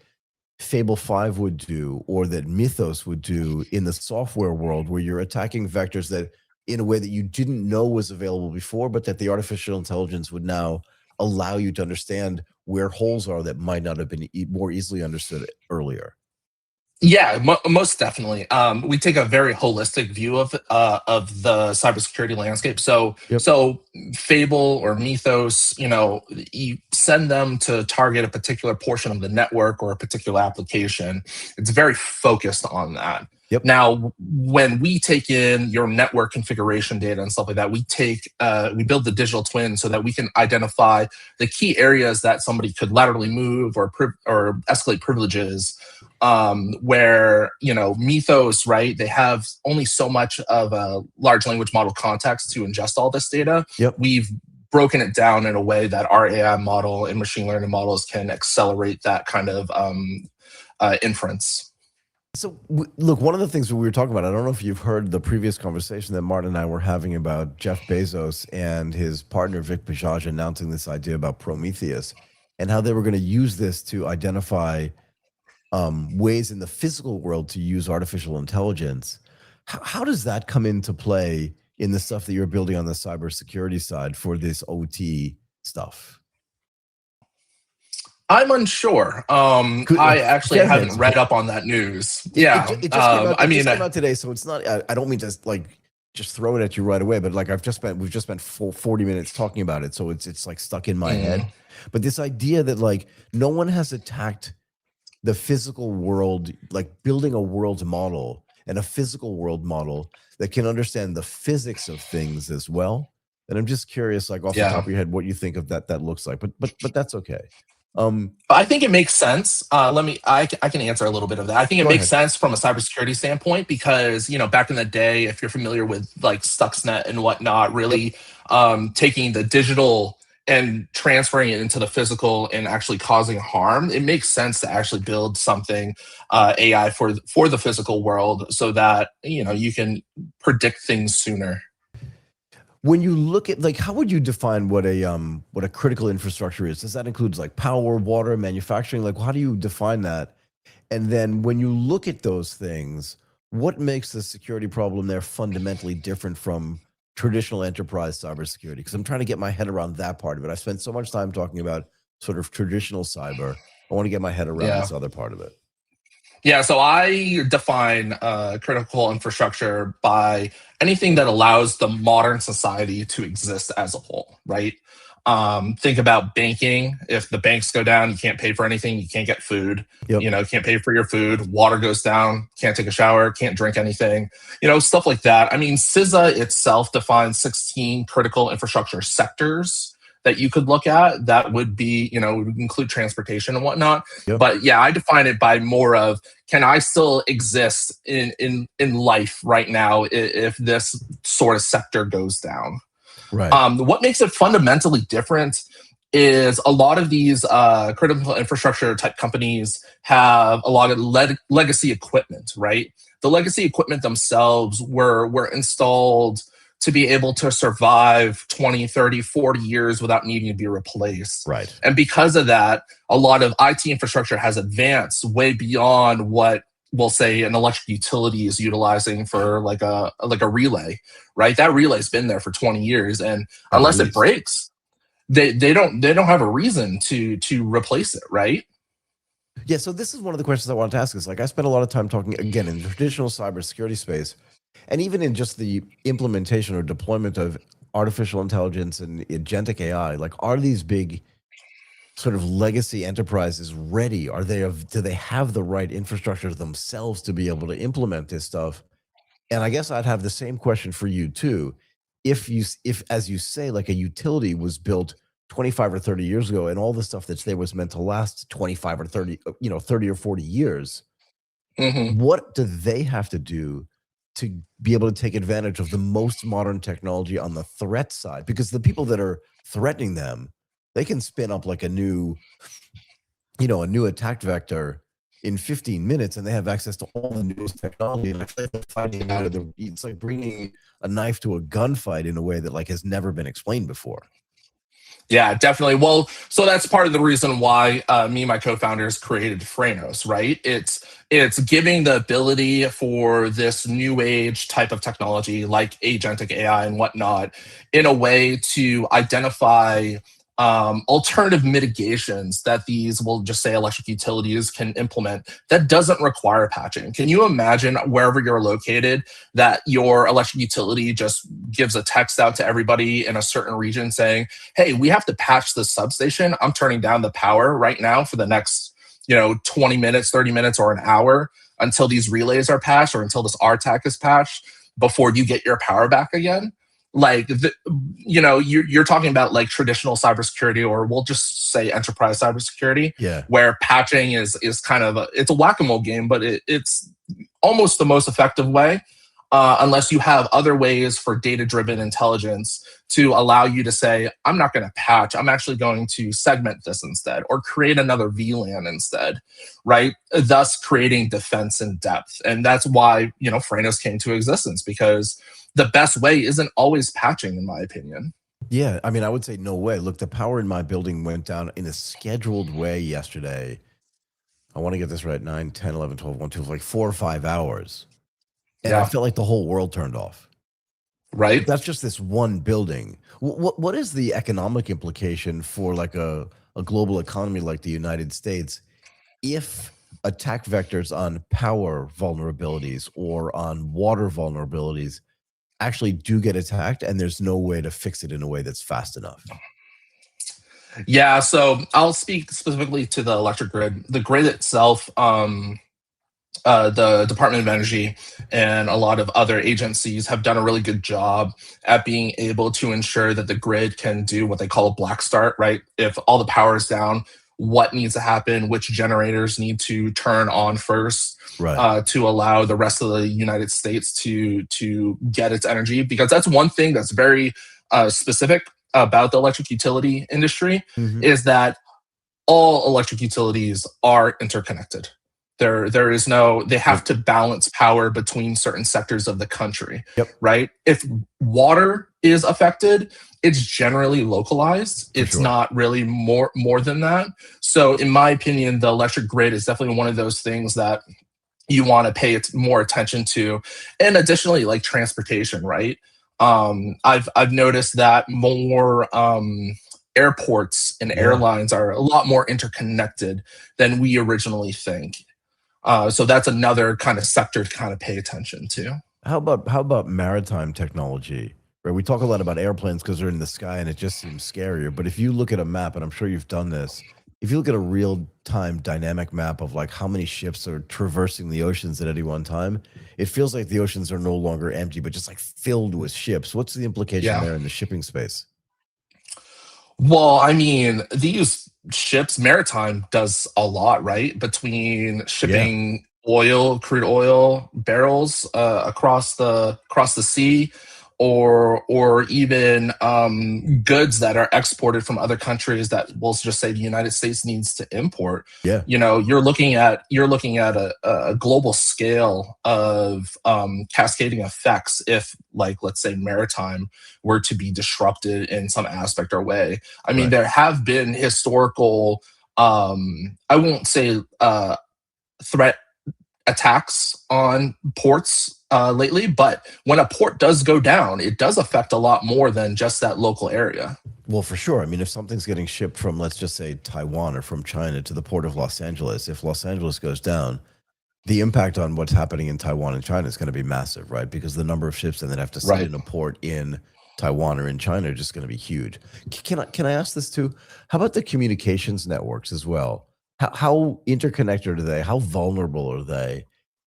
Fable 5 would do, or that Mythos would do in the software world, where you're attacking vectors that in a way that you didn't know was available before, but that the artificial intelligence would now allow you to understand where holes are that might not have been more easily understood earlier? Yeah, most definitely. We take a very holistic view of the cybersecurity landscape. So, Yep. so Fable or Mythos, you send them to target a particular portion of the network or a particular application. It's very focused on that. Yep. Now, when we take in your network configuration data and stuff like that, we build the digital twin so that we can identify the key areas that somebody could laterally move or escalate privileges, where Mythos, right, they have only so much of a large language model context to ingest all this data. Yep. We've broken it down in a way that our AI model and machine learning models can accelerate that kind of inference. So look, one of the things that we were talking about, I don't know if you've heard the previous conversation that Martin and I were having about Jeff Bezos and his partner Vic Bajaj announcing this idea about Prometheus and how they were going to use this to identify ways in the physical world to use artificial intelligence. How does that come into play in the stuff that you're building on the cybersecurity side for this OT stuff? I'm unsure. I actually Fair haven't answer. read up on that news. Yeah. It just came out. I It mean, just came out today, so it's not. I don't mean to like just throw it at you right away, but like we've just spent 40 minutes talking about it, so it's like stuck in my head. But this idea that like no one has attacked the physical world, like building a world model and a physical world model that can understand the physics of things as well. And I'm just curious, like off the top of your head, what you think of that looks like. But that's okay. I think it makes sense. I can answer a little bit of that. I think it makes sense from a cybersecurity standpoint because, back in the day, if you're familiar with like Stuxnet and whatnot, really taking the digital and transferring it into the physical and actually causing harm, it makes sense to actually build something AI for the physical world so that, you can predict things sooner. When you look at like, how would you define what a critical infrastructure is? Does that include like power, water, manufacturing? Like, how do you define that? And then when you look at those things, what makes the security problem there fundamentally different from traditional enterprise cybersecurity? Because I'm trying to get my head around that part of it. I spent so much time talking about sort of traditional cyber. I want to get my head around this other part of it. Yeah, so I define critical infrastructure by anything that allows the modern society to exist as a whole, right? Think about banking. If the banks go down, you can't pay for anything, you can't get food, can't pay for your food, water goes down, can't take a shower, can't drink anything, stuff like that. I mean, CISA itself defines 16 critical infrastructure sectors that you could look at. That would be, would include transportation and whatnot. But yeah, I define it by more of, can I still exist in life right now if this sort of sector goes down? Right. What makes it fundamentally different is a lot of these critical infrastructure type companies have a lot of legacy equipment, right? The legacy equipment themselves were installed to be able to survive 20, 30, 40 years without needing to be replaced. Right. And because of that, a lot of IT infrastructure has advanced way beyond what we'll say an electric utility is utilizing for like a relay, right? That relay's been there for 20 years. And unless it breaks, they don't have a reason to replace it, right? Yeah, so this is one of the questions I wanted to ask is like I spent a lot of time talking again in the traditional cybersecurity space. And even in just the implementation or deployment of artificial intelligence and agentic AI, like are these big sort of legacy enterprises ready? Do they have the right infrastructure themselves to be able to implement this stuff? And I guess I'd have the same question for you too. If as you say, like a utility was built 25 or 30 years ago and all the stuff that's there was meant to last 25 or 30, 30 or 40 years, what do they have to do to be able to take advantage of the most modern technology on the threat side? Because the people that are threatening them, they can spin up like a new attack vector in 15 minutes and they have access to all the newest technology. And I feel like they're finding out it's like bringing a knife to a gunfight in a way that like has never been explained before. Yeah, definitely. Well, so that's part of the reason why me and my co-founders created Frenos, right? It's giving the ability for this new age type of technology like agentic AI and whatnot in a way to identify alternative mitigations that these, we'll just say electric utilities can implement that doesn't require patching. Can you imagine wherever you're located that your electric utility just gives a text out to everybody in a certain region saying, hey, we have to patch this substation. I'm turning down the power right now for the next 20 minutes, 30 minutes, or an hour until these relays are patched or until this RTAC is patched before you get your power back again. Like, you're talking about like traditional cybersecurity, or we'll just say enterprise cybersecurity, where patching is kind of it's a whack-a-mole game, but it's almost the most effective way, unless you have other ways for data-driven intelligence to allow you to say, I'm not going to patch, I'm actually going to segment this instead, or create another VLAN instead, right? Thus creating defense in depth. And that's why, Frenos came to existence, because the best way isn't always patching, in my opinion. Yeah, I mean, I would say no way. Look, the power in my building went down in a scheduled way yesterday. I want to get this right, 9, 10, 11, 12, 1, 2, like 4 or 5 hours. And I felt like the whole world turned off. right? But that's just this one building. What is the economic implication for like a global economy like the United States if attack vectors on power vulnerabilities or on water vulnerabilities actually do get attacked and there's no way to fix it in a way that's fast enough? Yeah, so I'll speak specifically to the electric grid. The grid itself, the Department of Energy and a lot of other agencies have done a really good job at being able to ensure that the grid can do what they call a black start, right? If all the power is down, what needs to happen, which generators need to turn on first Right. to allow the rest of the United States to get its energy, because that's one thing that's very specific about the electric utility industry Mm-hmm. is that all electric utilities are interconnected. There is no, they have Yep. to balance power between certain sectors of the country, Yep. right? If water is affected, it's generally localized. For It's sure. not really more than that. So in my opinion, the electric grid is definitely one of those things that you want to pay more attention to. And additionally, like transportation, right? I've noticed that more airports and Yeah. airlines are a lot more interconnected than we originally think. So that's another kind of sector to kind of pay attention to. How about maritime technology? Right, we talk a lot about airplanes because they're in the sky and it just seems scarier. But if you look at a map, and I'm sure you've done this, if you look at a real time dynamic map of like how many ships are traversing the oceans at any one time, it feels like the oceans are no longer empty, but just like filled with ships. What's the implication Yeah. there in the shipping space? Well, I mean, these ships, maritime does a lot, right? Between Yeah. shipping oil, crude oil barrels across the sea, or even goods that are exported from other countries that we'll just say the United States needs to import. Yeah. You know, you're looking at a global scale of cascading effects if, like, let's say maritime were to be disrupted in some aspect or way. I mean, Right. there have been historical, I won't say threat attacks on ports lately, but when a port does go down, it does affect a lot more than just that local area. Well, for sure. I mean, if something's getting shipped from, let's just say, Taiwan or from China to the port of Los Angeles, if Los Angeles goes down, the impact on what's happening in Taiwan and China is going to be massive, right? Because the number of ships that have to sit Right. in a port in Taiwan or in China are just going to be huge. Can I ask this too? How about the communications networks as well? How interconnected are they? How vulnerable are they?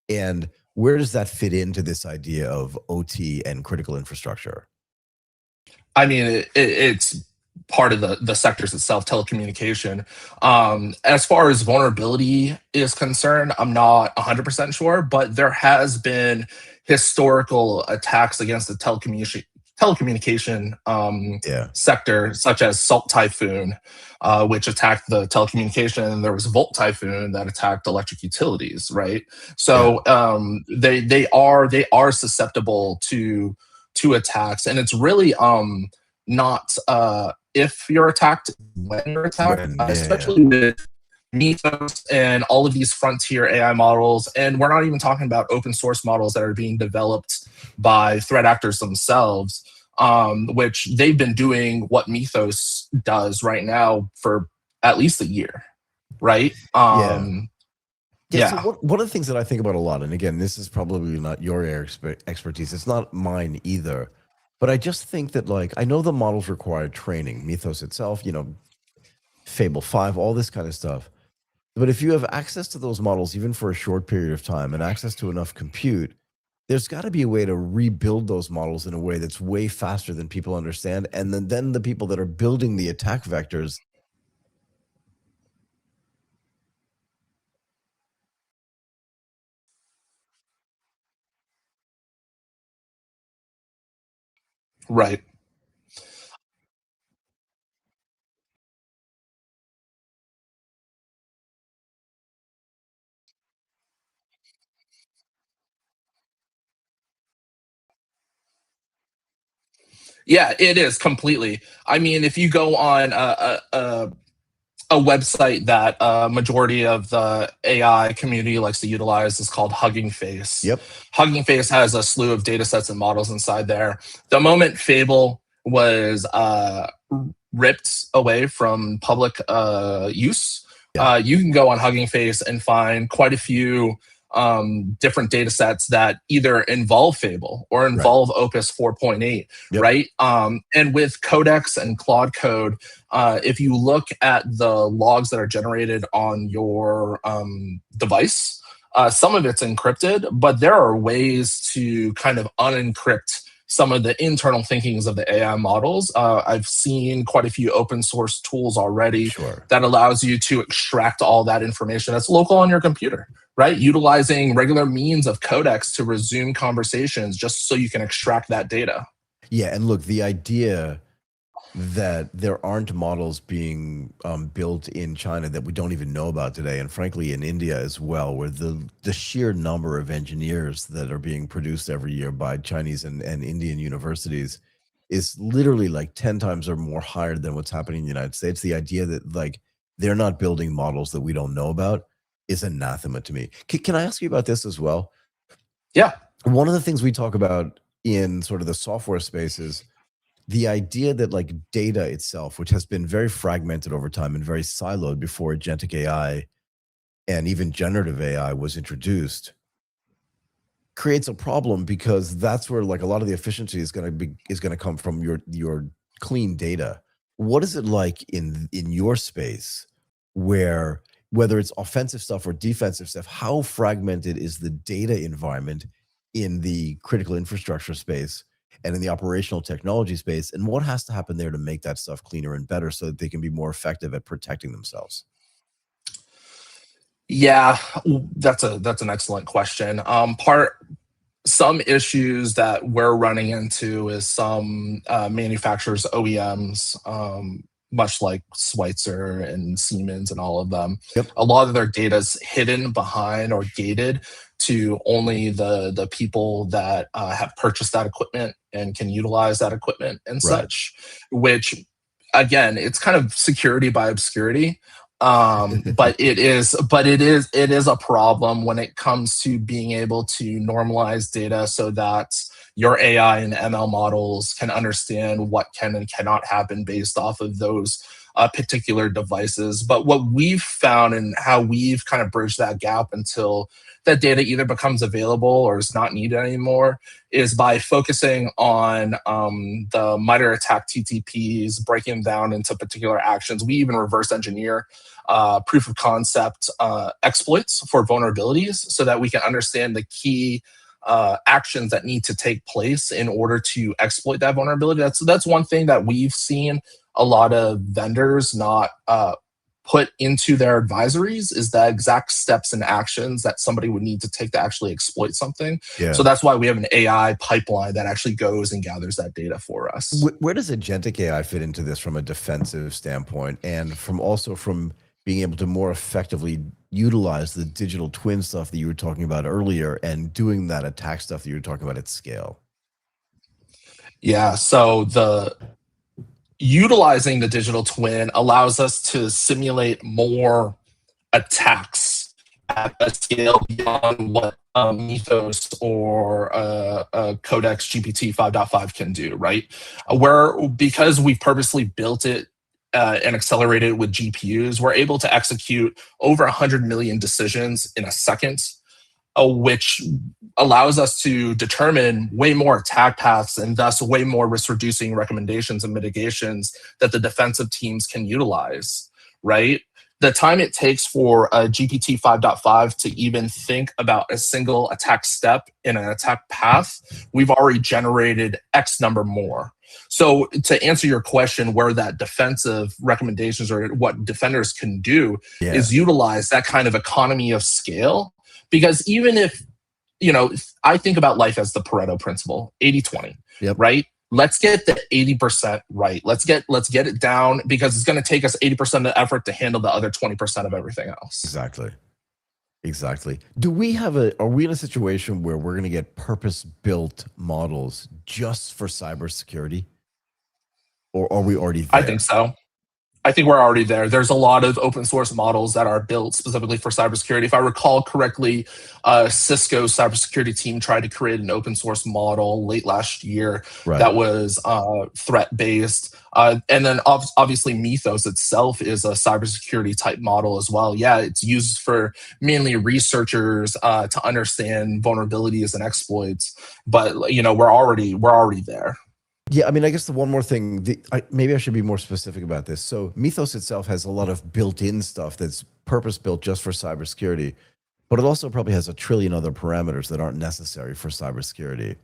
And where does that fit into this idea of OT and critical infrastructure? I mean, it's part of the sectors itself, telecommunication. As far as vulnerability is concerned, I'm not 100% sure, but there has been historical attacks against the telecommunication Yeah. sector, such as Salt Typhoon, which attacked the telecommunication, and there was Volt Typhoon that attacked electric utilities. Right, Yeah. so they are susceptible to attacks, and it's really not if you're attacked, when you're attacked, When, yeah. especially with Mythos and all of these frontier AI models. And we're not even talking about open source models that are being developed by threat actors themselves, which they've been doing what Mythos does right now for at least a year, right? Yeah. Yeah, so Yeah, one of the things that I think about a lot, and again, this is probably not your expertise, it's not mine either, but I just think that, like, I know the models require training, Mythos itself, Fable 5, all this kind of stuff. But if you have access to those models, even for a short period of time, and access to enough compute, there's got to be a way to rebuild those models in a way that's way faster than people understand. And then the people that are building the attack vectors. right. Yeah, it is completely. I mean, if you go on a website that a majority of the AI community likes to utilize is called Hugging Face. Yep. Hugging Face has a slew of data sets and models inside there. The moment Fable was ripped away from public use, you can go on Hugging Face and find quite a few different data sets that either involve Fable or involve Opus 4.8, right? And with Codex and Claude Code, if you look at the logs that are generated on your device, some of it's encrypted, but there are ways to kind of unencrypt some of the internal thinkings of the AI models. I've seen quite a few open source tools already that allows you to extract all that information that's local on your computer, right? Utilizing regular means of codecs to resume conversations just so you can extract that data. Yeah, and look, the idea that there aren't models being built in China that we don't even know about today, and frankly in India as well, where the sheer number of engineers that are being produced every year by Chinese and Indian universities is literally like 10 times or more higher than what's happening in the United States. The idea that like they're not building models that we don't know about is anathema to me. Can I ask you about this as well? Yeah. One of the things we talk about in sort of the software space is the idea that like data itself, which has been very fragmented over time and very siloed before agentic AI and even generative AI was introduced, creates a problem, because that's where like a lot of the efficiency is going to come from your clean data. What is it like in your space, where whether it's offensive stuff or defensive stuff, how fragmented is the data environment in the critical infrastructure space and in the operational technology space, and what has to happen there to make that stuff cleaner and better so that they can be more effective at protecting themselves? Yeah, that's an excellent question. Some issues that we're running into is some manufacturers, OEMs, much like Schweitzer and Siemens and all of them. A lot of their data is hidden behind or gated to only the people that have purchased that equipment and can utilize that equipment and such, which again, it's kind of security by obscurity. But it is a problem when it comes to being able to normalize data so that your AI and ML models can understand what can and cannot happen based off of those particular devices. But what we've found and how we've kind of bridged that gap until that data either becomes available or is not needed anymore is by focusing on the MITRE ATT&CK TTPs, breaking them down into particular actions. We even reverse engineer proof of concept exploits for vulnerabilities so that we can understand the key actions that need to take place in order to exploit that vulnerability. That's one thing that we've seen a lot of vendors not put into their advisories, is the exact steps and actions that somebody would need to take to actually exploit something. So that's why we have an AI pipeline that actually goes and gathers that data for us. Where does agentic AI fit into this from a defensive standpoint, and from being able to more effectively utilize the digital twin stuff that you were talking about earlier and doing that attack stuff that you were talking about at scale? Yeah, so utilizing the digital twin allows us to simulate more attacks at a scale beyond what Mythos or Codex GPT 5.5 can do, right? Because we've purposely built it and accelerated it with GPUs, we're able to execute over 100 million decisions in a second, which allows us to determine way more attack paths and thus way more risk reducing recommendations and mitigations that the defensive teams can utilize, right? The time it takes for a GPT 5.5 to even think about a single attack step in an attack path, we've already generated X number more. So to answer your question, where that defensive recommendations or what defenders can do is utilize that kind of economy of scale. Because even if, I think about life as the Pareto principle, 80-20, right? Let's get the 80% right. Let's get it down, because it's going to take us 80% of the effort to handle the other 20% of everything else. Exactly. Are we in a situation where we're going to get purpose-built models just for cybersecurity? Or are we already there? I think so. I think we're already there. There's a lot of open source models that are built specifically for cybersecurity. If I recall correctly, Cisco's cybersecurity team tried to create an open source model late last year Right. that was threat based. And then obviously Mythos itself is a cybersecurity type model as well. Yeah, it's used for mainly researchers to understand vulnerabilities and exploits. But we're already there. Yeah, I mean, I guess the one more thing, maybe I should be more specific about this. So Mythos itself has a lot of built-in stuff that's purpose-built just for cybersecurity, but it also probably has a trillion other parameters that aren't necessary for cybersecurity.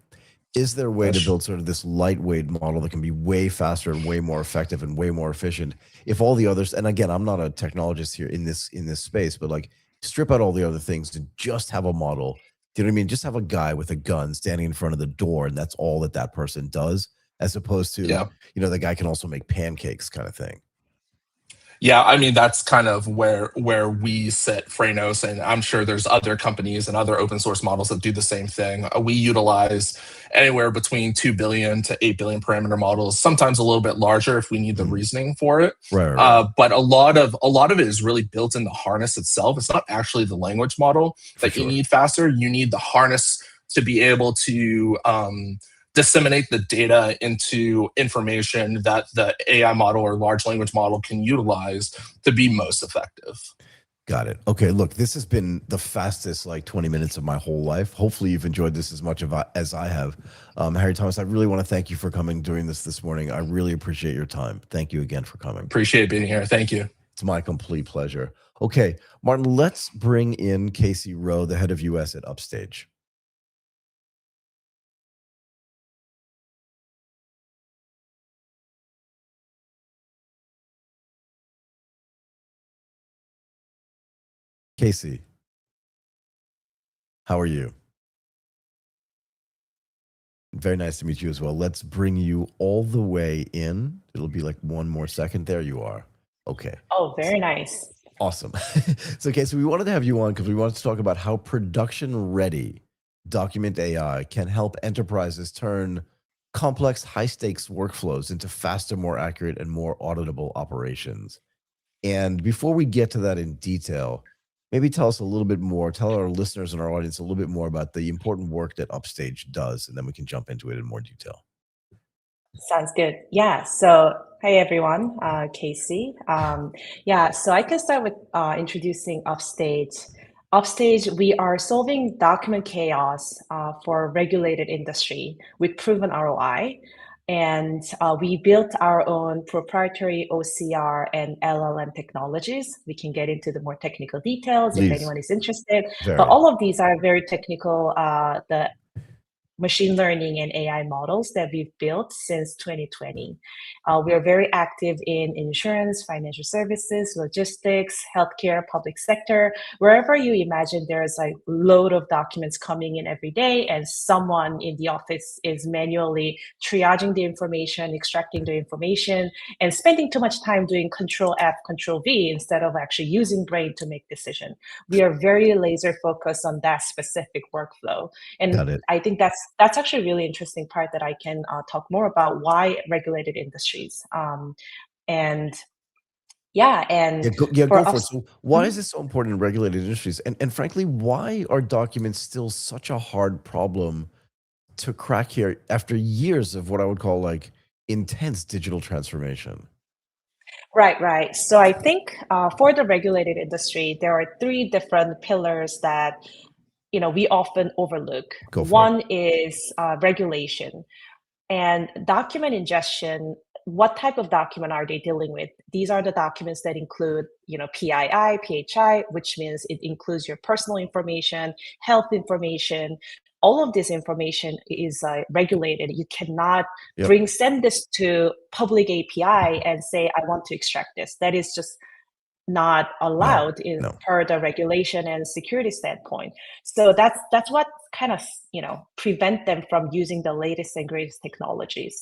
Is there a way to build sort of this lightweight model that can be way faster and way more effective and way more efficient if all the others, and again, I'm not a technologist here in this space, but like strip out all the other things to just have a model. Do you know what I mean? Just have a guy with a gun standing in front of the door, and that's all that person does, as opposed to, Yeah. the guy can also make pancakes kind of thing. Yeah, I mean that's kind of where we sit, Frenos, and I'm sure there's other companies and other open source models that do the same thing. We utilize anywhere between 2 billion to 8 billion parameter models, sometimes a little bit larger if we need the reasoning for it. Right. But a lot of it is really built in the harness itself. It's not actually the language model that you need faster. You need the harness to be able to disseminate the data into information that the AI model or large language model can utilize to be most effective. Got it. Okay, look, this has been the fastest 20 minutes of my whole life. Hopefully you've enjoyed this as much as I have. Harry Thomas, I really want to thank you for coming doing this morning. I really appreciate your time. Thank you again for coming. Appreciate being here. Thank you. It's my complete pleasure. Okay, Martin, let's bring in Kasey Rowe, the head of US at Upstage. Kasey, how are you? Very nice to meet you as well. Let's bring you all the way in. It'll be like one more second. There you are. Okay. Oh, very nice. Awesome. So, Kasey, we wanted to have you on because we wanted to talk about how production-ready document AI can help enterprises turn complex, high-stakes workflows into faster, more accurate, and more auditable operations. And before we get to that in detail, maybe tell us a little bit more, tell our listeners and our audience a little bit more about the important work that Upstage does, and then we can jump into it in more detail. Sounds good. Yeah. So, hi everyone, Kasey. Yeah. So I can start with introducing Upstage. Upstage, we are solving document chaos for regulated industry with proven ROI. And we built our own proprietary OCR and LLM technologies. We can get into the more technical details if anyone is interested. But all of these are very technical. The machine learning and AI models that we've built since 2020. We are very active in insurance, financial services, logistics, healthcare, public sector. Wherever you imagine there's a load of documents coming in every day and someone in the office is manually triaging the information, extracting the information, and spending too much time doing Control F, Control V instead of actually using brain to make decision. We are very laser focused on that specific workflow. And I think that's actually a really interesting part that I can talk more about why regulated industries. Go for it. So why is this so important in regulated industries? And frankly, why are documents still such a hard problem to crack here after years of what I would call intense digital transformation? Right. So I think for the regulated industry, there are 3 different pillars that we often overlook. One is regulation and document ingestion. What type of document are they dealing with? These are the documents that include, PII, PHI, which means it includes your personal information, health information. All of this information is regulated. You cannot send this to public API and say, I want to extract this. That is just not allowed per the regulation and security standpoint. So that's what kind of prevent them from using the latest and greatest technologies.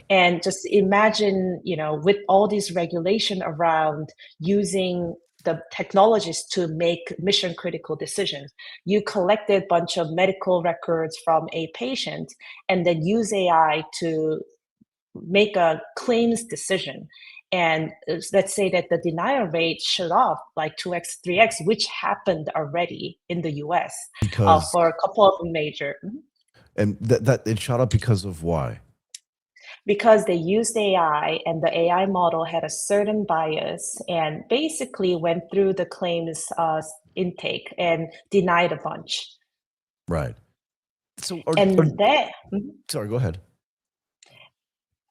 And just imagine with all these regulation around using the technologies to make mission critical decisions, you collected a bunch of medical records from a patient and then use AI to make a claims decision. and let's say that the denial rate shot off like 2x, 3x, which happened already in the US Because for a couple of major. and that it shot up because of why? Because they used AI and the AI model had a certain bias and basically went through the claims intake and denied a bunch. Right. So, And then, sorry, go ahead.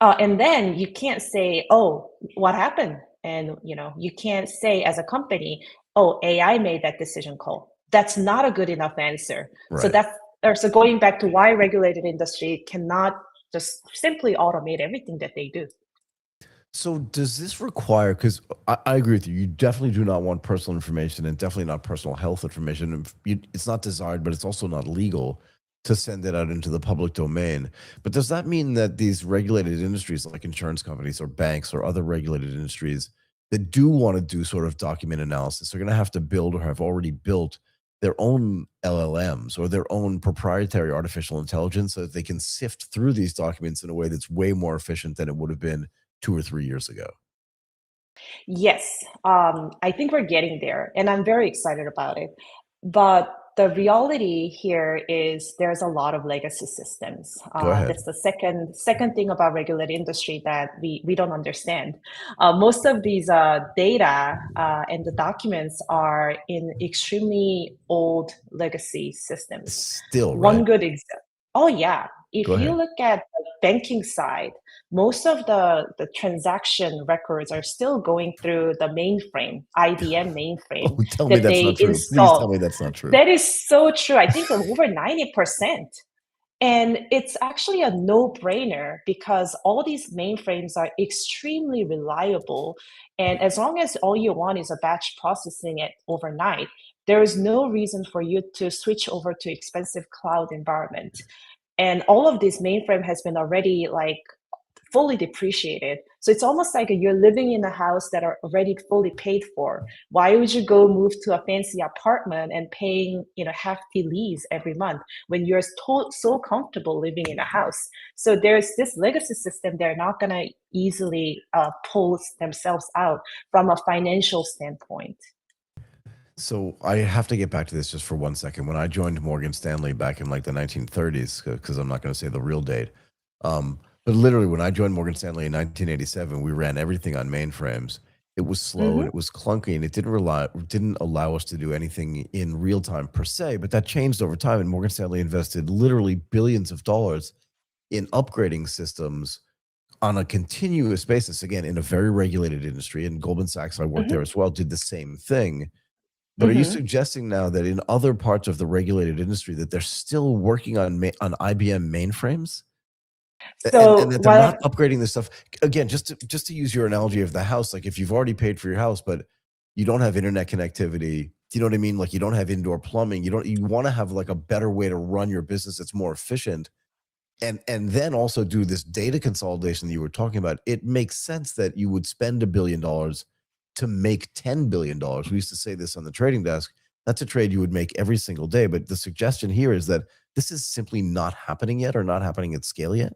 And then you can't say, "Oh, what happened?" And you can't say as a company, "Oh, AI made that decision call." That's not a good enough answer. So Right. so going back to why regulated industry cannot just simply automate everything that they do. So does this require, because I agree with you, you definitely do not want personal information and definitely not personal health information. And it's not desired, but it's also not legal to send it out into the public domain. But does that mean that these regulated industries like insurance companies or banks or other regulated industries that do want to do sort of document analysis are going to have to build or have already built their own LLMs or their own proprietary artificial intelligence so that they can sift through these documents in a way that's way more efficient than it would have been 2 or 3 years ago? Yes, I think we're getting there, and I'm very excited about it. But the reality here is there's a lot of legacy systems. Go ahead. That's the second thing about regulated industry that we don't understand. Most of these data and the documents are in extremely old legacy systems. Still, One right? good example. Oh yeah, Go if you ahead. look at the banking side, most of the transaction records are still going through the mainframe, IBM mainframe Oh, tell me that that's they not true. Please tell installed. me that's not true. That is so true. I think over 90%. And it's actually a no-brainer because all these mainframes are extremely reliable. And as long as all you want is a batch processing it overnight, there is no reason for you to switch over to expensive cloud environment. And all of this mainframe has been already like fully depreciated. So it's almost like you're living in a house that are already fully paid for. Why would you go move to a fancy apartment and paying, hefty lease every month when you're so comfortable living in a house? So there's this legacy system they're not going to easily pull themselves out from a financial standpoint. So I have to get back to this just for 1 second. When I joined Morgan Stanley back in like the 1930s, because I'm not going to say the real date, but literally when I joined Morgan Stanley in 1987, we ran everything on mainframes. It was slow and Mm-hmm. it was clunky, and it didn't allow us to do anything in real time per se. But that changed over time, and Morgan Stanley invested literally billions of dollars in upgrading systems on a continuous basis. Again, in a very regulated industry, and Goldman Sachs, I worked there Mm-hmm. as well, did the same thing. But are you Mm-hmm. suggesting now that in other parts of the regulated industry that they're still working on IBM mainframes, and So that they're not what upgrading this stuff? Again, just to use your analogy of the house, like if you've already paid for your house, but you don't have internet connectivity, do you know what I mean? Like you don't have indoor plumbing, you want to have like a better way to run your business that's more efficient, and then also do this data consolidation that you were talking about. It makes sense that you would spend $1 billion to make $10 billion. We used to say this on the trading desk. That's a trade you would make every single day. But the suggestion here is that this is simply not happening yet, or not happening at scale yet.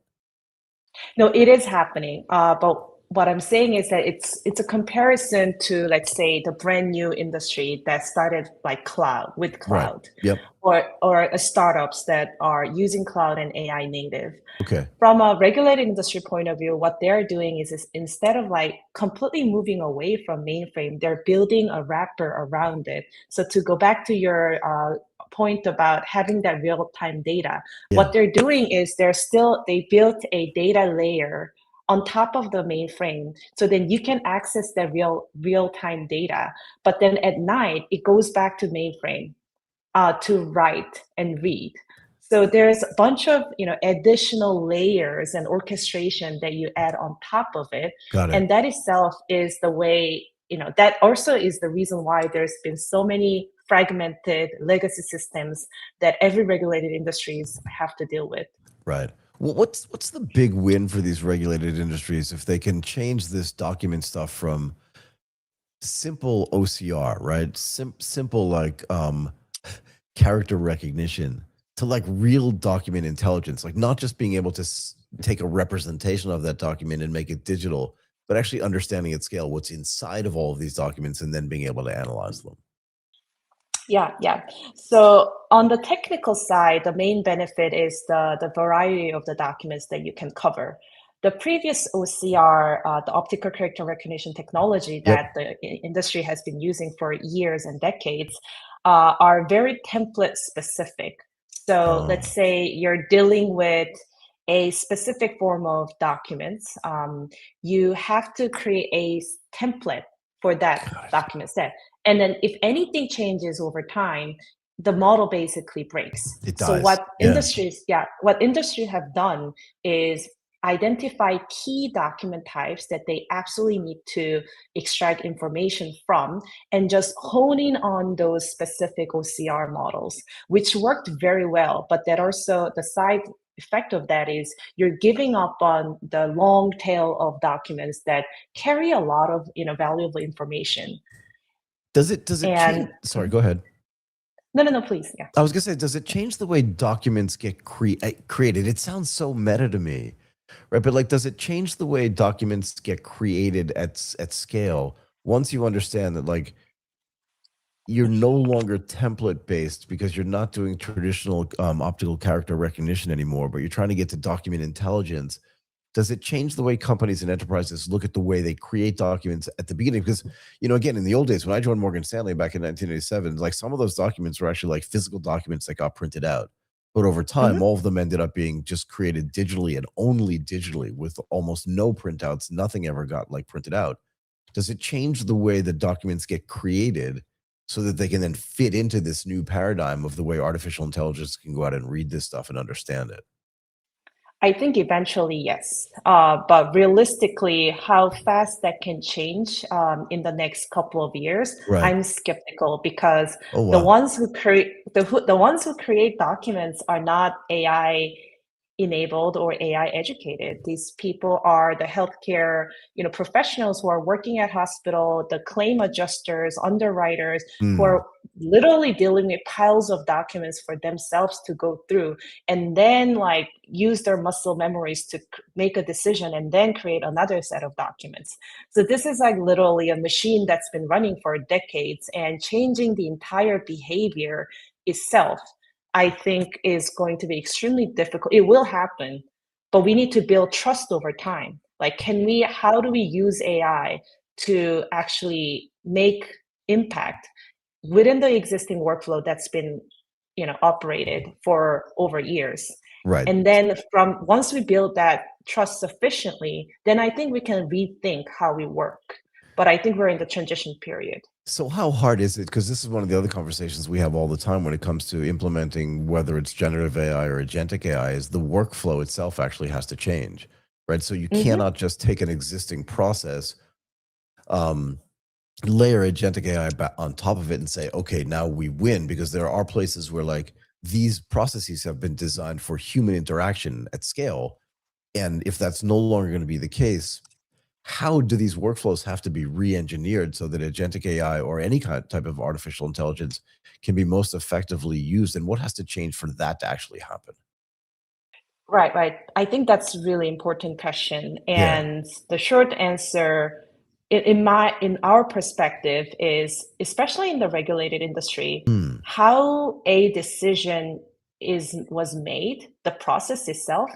No, it is happening. But what I'm saying is that it's a comparison to, let's say, the brand new industry that started like Right. cloud, Yep. or startups that are using cloud and AI native. Okay. From a regulated industry point of view, what they're doing is instead of like completely moving away from mainframe, they're building a wrapper around it. So to go back to your point about having that real-time data, Yeah. what they're doing is they built a data layer on top of the mainframe. So then you can access the real-time data. But then at night, it goes back to mainframe to write and read. So there's a bunch of additional layers and orchestration that you add on top of it, Got it. and that itself is the way that also is the reason why there's been so many fragmented legacy systems that every regulated industries have to deal with. Right. Well, what's the big win for these regulated industries if they can change this document stuff from simple OCR, right? Simple like character recognition to like real document intelligence, like not just being able to take a representation of that document and make it digital, but actually understanding at scale what's inside of all of these documents and then being able to analyze them. Yeah. So on the technical side, the main benefit is the variety of the documents that you can cover. The previous OCR, the optical character recognition technology that the industry has been using for years and decades, are very template specific. So let's say you're dealing with a specific form of documents. You have to create a template for that document set. And then if anything changes over time, the model basically breaks. It So dies. what industries have done is identify key document types that they absolutely need to extract information from and just hone in on those specific OCR models, which worked very well. But that also, the side effect of that is you're giving up on the long tail of documents that carry a lot of valuable information. Does it change? Sorry, go ahead. No, please. Yeah. I was gonna say, does it change the way documents get created? It sounds so meta to me, right? But like, does it change the way documents get created at scale once you understand that, like, you're no longer template based because you're not doing traditional optical character recognition anymore, but you're trying to get to document intelligence? Does it change the way companies and enterprises look at the way they create documents at the beginning? Because, again, in the old days, when I joined Morgan Stanley back in 1987, like, some of those documents were actually like physical documents that got printed out. But over time, all of them ended up being just created digitally and only digitally with almost no printouts. Nothing ever got like printed out. Does it change the way the documents get created so that they can then fit into this new paradigm of the way artificial intelligence can go out and read this stuff and understand it? I think eventually, yes. But realistically, how fast that can change in the next couple of years, I'm skeptical, because the ones who create documents are not AI enabled or AI educated. These people are the healthcare, professionals who are working at hospital, the claim adjusters, underwriters, who are literally dealing with piles of documents for themselves to go through, and then like use their muscle memories to make a decision and then create another set of documents. So this is like literally a machine that's been running for decades, and changing the entire behavior itself, I think, is going to be extremely difficult. It will happen, but we need to build trust over time. Like, how do we use AI to actually make impact within the existing workflow that's been, operated for over years? Right. And then once we build that trust sufficiently, then I think we can rethink how we work. But I think we're in the transition period. So how hard is it? Because this is one of the other conversations we have all the time when it comes to implementing, whether it's generative AI or agentic AI, is the workflow itself actually has to change, right? So you cannot just take an existing process, layer agentic AI on top of it and say, okay, now we win, because there are places where like these processes have been designed for human interaction at scale. And if that's no longer going to be the case, how do these workflows have to be re-engineered so that agentic AI or any type of artificial intelligence can be most effectively used? And what has to change for that to actually happen? Right. I think that's a really important question. And the short answer, in our perspective, is, especially in the regulated industry, how a decision was made, the process itself,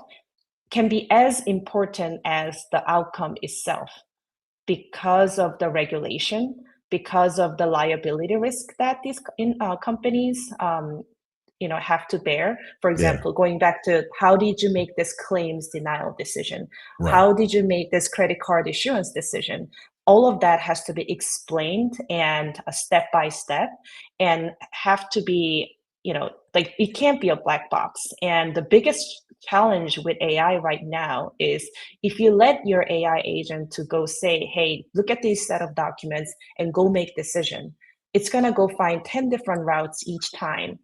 can be as important as the outcome itself, because of the regulation, because of the liability risk that these companies have to bear. For example, going back to, how did you make this claims denial decision? How did you make this credit card issuance decision? All of that has to be explained, and a step by step, and have to be, like, it can't be a black box. And the biggest challenge with AI right now is, if you let your AI agent to go say, hey, look at this set of documents and go make decision, it's going to go find 10 different routes each time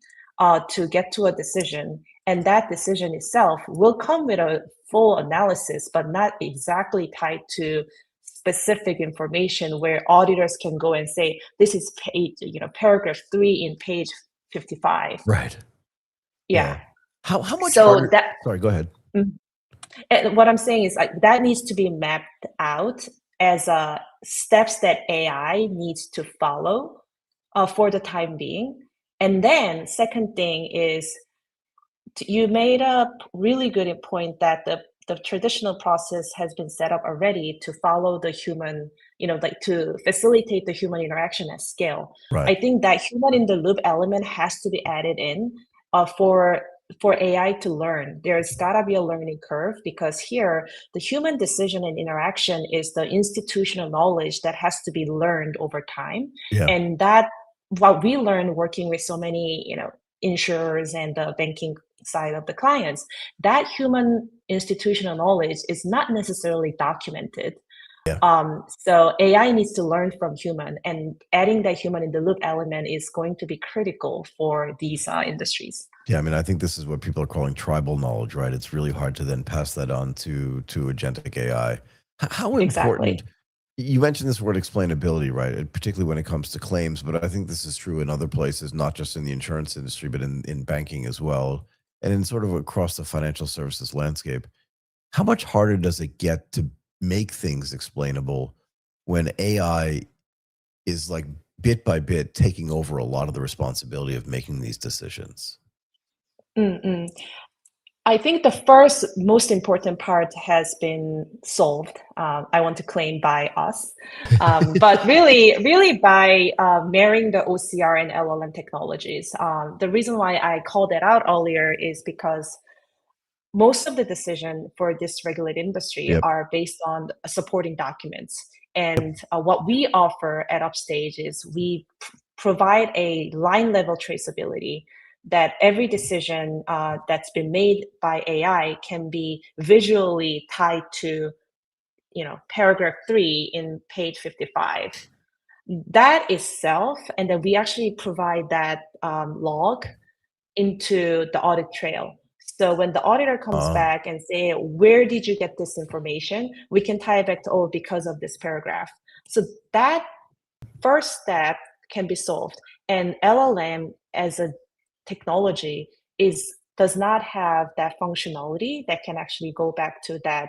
to get to a decision. And that decision itself will come with a full analysis, but not exactly tied to specific information where auditors can go and say, this is page, paragraph 3 in page 55. Right. Yeah. How much so harder? Sorry, go ahead. And what I'm saying is, like, that needs to be mapped out as steps that AI needs to follow for the time being. And then second thing is, you made a really good point that the traditional process has been set up already to follow the human, like to facilitate the human interaction at scale. Right. I think that human in the loop element has to be added in for AI to learn. There's gotta be a learning curve, because here the human decision and interaction is the institutional knowledge that has to be learned over time. Yeah. And that what we learn working with so many, insurers and the banking side of the clients, that human institutional knowledge is not necessarily documented. Yeah. So AI needs to learn from human, and adding that human in the loop element is going to be critical for these industries. Yeah, I mean, I think this is what people are calling tribal knowledge, right? It's really hard to then pass that on to agentic AI. How important? Exactly. You mentioned this word explainability, right? Particularly when it comes to claims, but I think this is true in other places, not just in the insurance industry, but in banking as well, and in sort of across the financial services landscape. How much harder does it get to make things explainable when AI is like bit by bit taking over a lot of the responsibility of making these decisions? Mm-mm. I think the first most important part has been solved. I want to claim by us, but really by marrying the OCR and LLM technologies. The reason why I called that out earlier is because most of the decision for this regulated industry Yep. are based on supporting documents. And what we offer at Upstage is we provide a line level traceability, that every decision that's been made by AI can be visually tied to, paragraph 3 in page 55. That itself, and then we actually provide that log into the audit trail. So when the auditor comes back and say, where did you get this information? We can tie it back to, oh, because of this paragraph. So that first step can be solved. And LLM as a technology does not have that functionality that can actually go back to that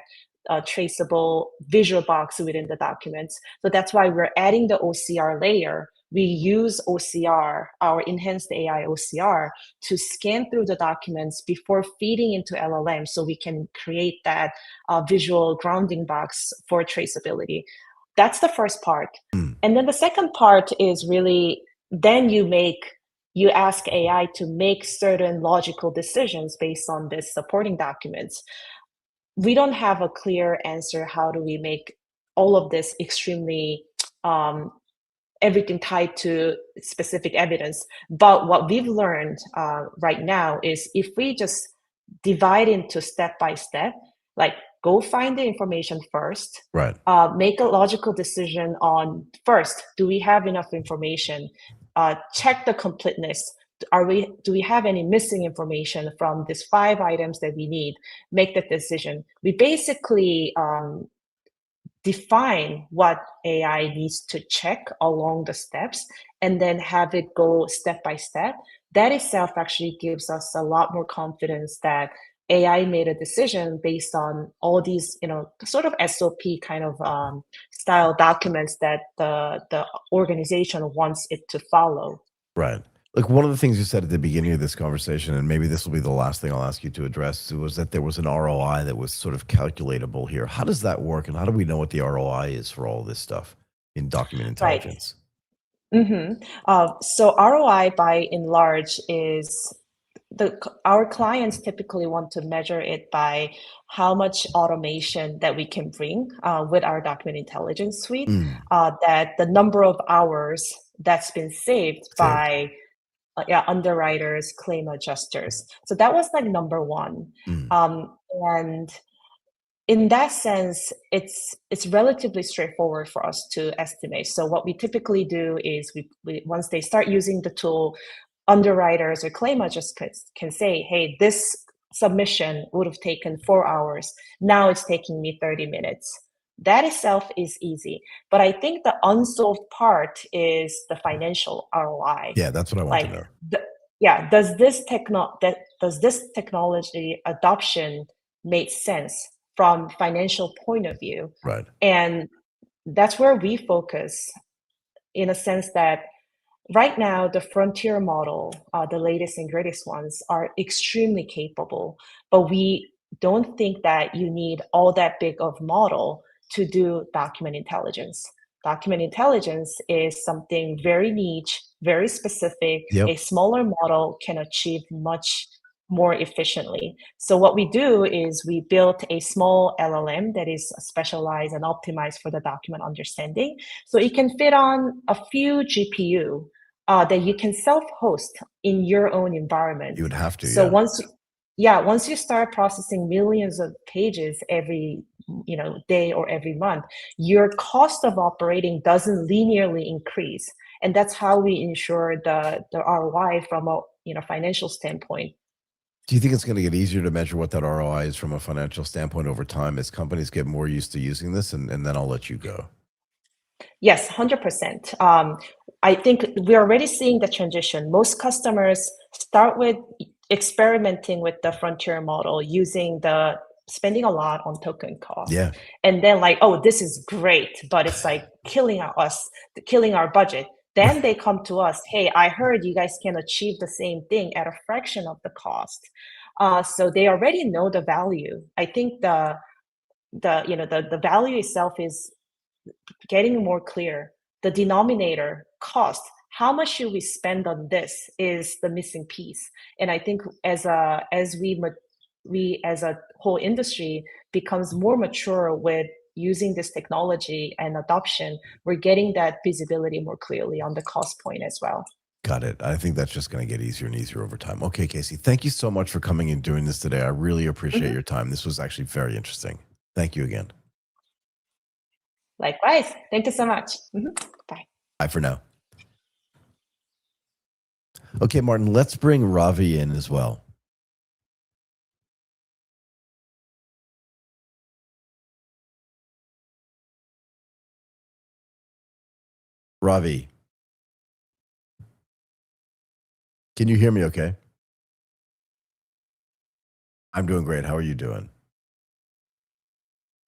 traceable visual box within the documents. So that's why we're adding the OCR layer. We use OCR, our enhanced AI OCR, to scan through the documents before feeding into LLM, so we can create that visual grounding box for traceability. That's the first part. And then the second part is really, then you ask AI to make certain logical decisions based on this supporting documents. We don't have a clear answer. How do we make all of this extremely everything tied to specific evidence? But what we've learned right now is, if we just divide into step by step, like go find the information first, Right. make a logical decision on, first, do we have enough information? Check the completeness. Do we have any missing information from these 5 items that we need? Make that decision. We basically define what AI needs to check along the steps, and then have it go step by step. That itself actually gives us a lot more confidence that AI made a decision based on all these, sort of SOP kind of style documents that the organization wants it to follow. Right. Like, one of the things you said at the beginning of this conversation, and maybe this will be the last thing I'll ask you to address, was that there was an ROI that was sort of calculatable here. How does that work, and how do we know what the ROI is for all this stuff in document intelligence? Right. So ROI, by and large, is our clients typically want to measure it by how much automation that we can bring with our document intelligence suite, that the number of hours that's been saved by underwriters, claim adjusters. So that was like number one. And in that sense, it's relatively straightforward for us to estimate. So what we typically do is, we once they start using the tool, underwriters or claim adjusters can say, hey, this submission would have taken 4 hours. Now it's taking me 30 minutes. That itself is easy. But I think the unsolved part is the financial ROI. Yeah, that's what I want to know. Does this technology adoption make sense from financial point of view? Right. And that's where we focus, in a sense that right now, the frontier model, the latest and greatest ones, are extremely capable, but we don't think that you need all that big of model to do document intelligence. Document intelligence is something very niche, very specific. Yep. A smaller model can achieve much more efficiently. So what we do is we built a small LLM that is specialized and optimized for the document understanding. So it can fit on a few GPU that you can self-host in your own environment. You would have to, So yeah. once you start processing millions of pages every day or every month, your cost of operating doesn't linearly increase, and that's how we ensure the ROI from a financial standpoint. Do you think it's going to get easier to measure what that ROI is from a financial standpoint over time as companies get more used to using this? And then I'll let you go. Yes, 100%. I think we're already seeing the transition. Most customers start with experimenting with the frontier model, spending a lot on token cost. Yeah. And then like, oh, this is great, but it's like killing our budget. Then they come to us, hey, I heard you guys can achieve the same thing at a fraction of the cost. So they already know the value. I think the value itself is getting more clear. The denominator, cost, how much should we spend on this, is the missing piece. And I think as we as a whole industry becomes more mature with using this technology and adoption, we're getting that visibility more clearly on the cost point as well. Got it. I think that's just going to get easier and easier over time. Okay, Kasey, thank you so much for coming and doing this today. I really appreciate your time. This was actually very interesting. Thank you again. Likewise. Thank you so much. Bye. Bye for now. Okay, Martin, let's bring Ravi in as well. Ravi, can you hear me okay? I'm doing great. How are you doing?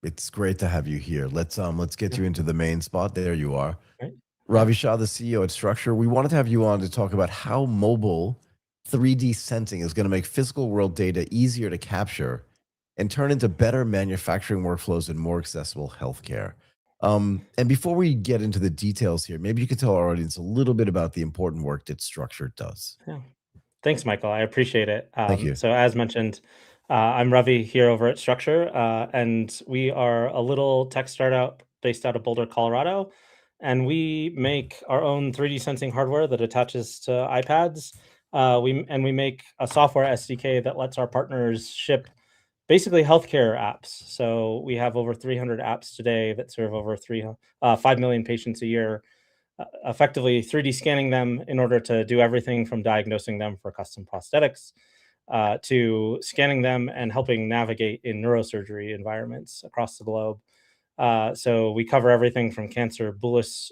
It's great to have you here. Let's get you into the main spot. There you are. Right. Ravi Shah, the CEO at Structure. We wanted to have you on to talk about how mobile 3D sensing is going to make physical world data easier to capture and turn into better manufacturing workflows and more accessible healthcare. And before we get into the details here, maybe you could tell our audience a little bit about the important work that Structure does. Yeah. Thanks, Michael. I appreciate it. Thank you. So as mentioned, I'm Ravi here over at Structure, and we are a little tech startup based out of Boulder, Colorado. And we make our own 3D sensing hardware that attaches to iPads. We make a software SDK that lets our partners ship basically healthcare apps. So we have over 300 apps today that serve over 5 million patients a year, effectively 3D scanning them in order to do everything from diagnosing them for custom prosthetics to scanning them and helping navigate in neurosurgery environments across the globe. So we cover everything from cancer bolus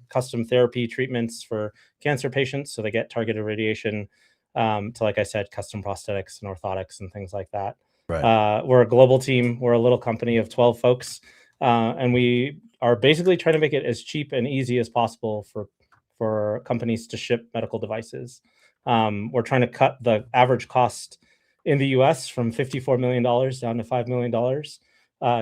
custom therapy treatments for cancer patients, so they get targeted radiation, to, like I said, custom prosthetics and orthotics and things like that. Right. We're a global team. We're a little company of 12 folks, and we are basically trying to make it as cheap and easy as possible for companies to ship medical devices. We're trying to cut the average cost in the US from $54 million down to $5 million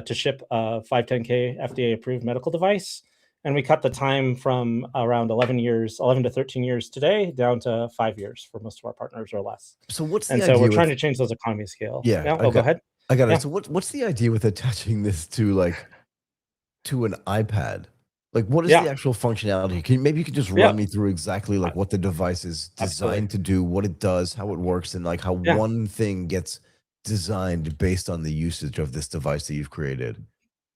to ship a 510K FDA approved medical device. And we cut the time from around 11 to 13 years today down to 5 years for most of our partners or less. So what's the idea? And so we're trying to change those economy scale. Yeah. Go ahead. I got it. Yeah. So what's the idea with attaching this to an iPad? Like, what is the actual functionality? Maybe you could just run me through exactly like what the device is designed to do, what it does, how it works, and like how one thing gets designed based on the usage of this device that you've created.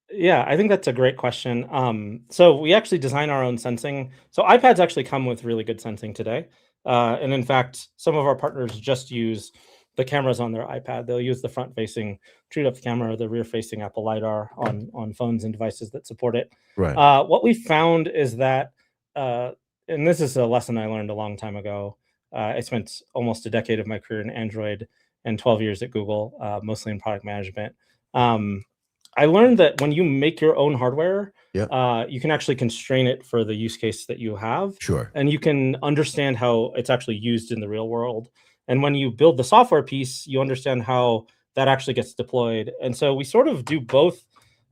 Yeah, I think that's a great question. So we actually design our own sensing. So iPads actually come with really good sensing today. And in fact, some of our partners just use the cameras on their iPad. They'll use the front-facing true depth camera, the rear-facing Apple LiDAR on phones and devices that support it. Right. What we found is that, and this is a lesson I learned a long time ago. I spent almost a decade of my career in Android and 12 years at Google, mostly in product management. I learned that when you make your own hardware, you can actually constrain it for the use case that you have. Sure. And you can understand how it's actually used in the real world. And when you build the software piece, you understand how that actually gets deployed. And so we sort of do both,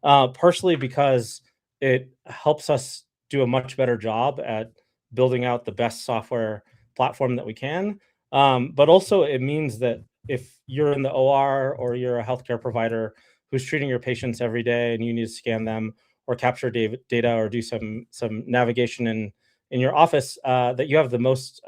partially because it helps us do a much better job at building out the best software platform that we can. But also it means that if you're in the OR or you're a healthcare provider who's treating your patients every day and you need to scan them or capture data or do some navigation in your office, that you have the most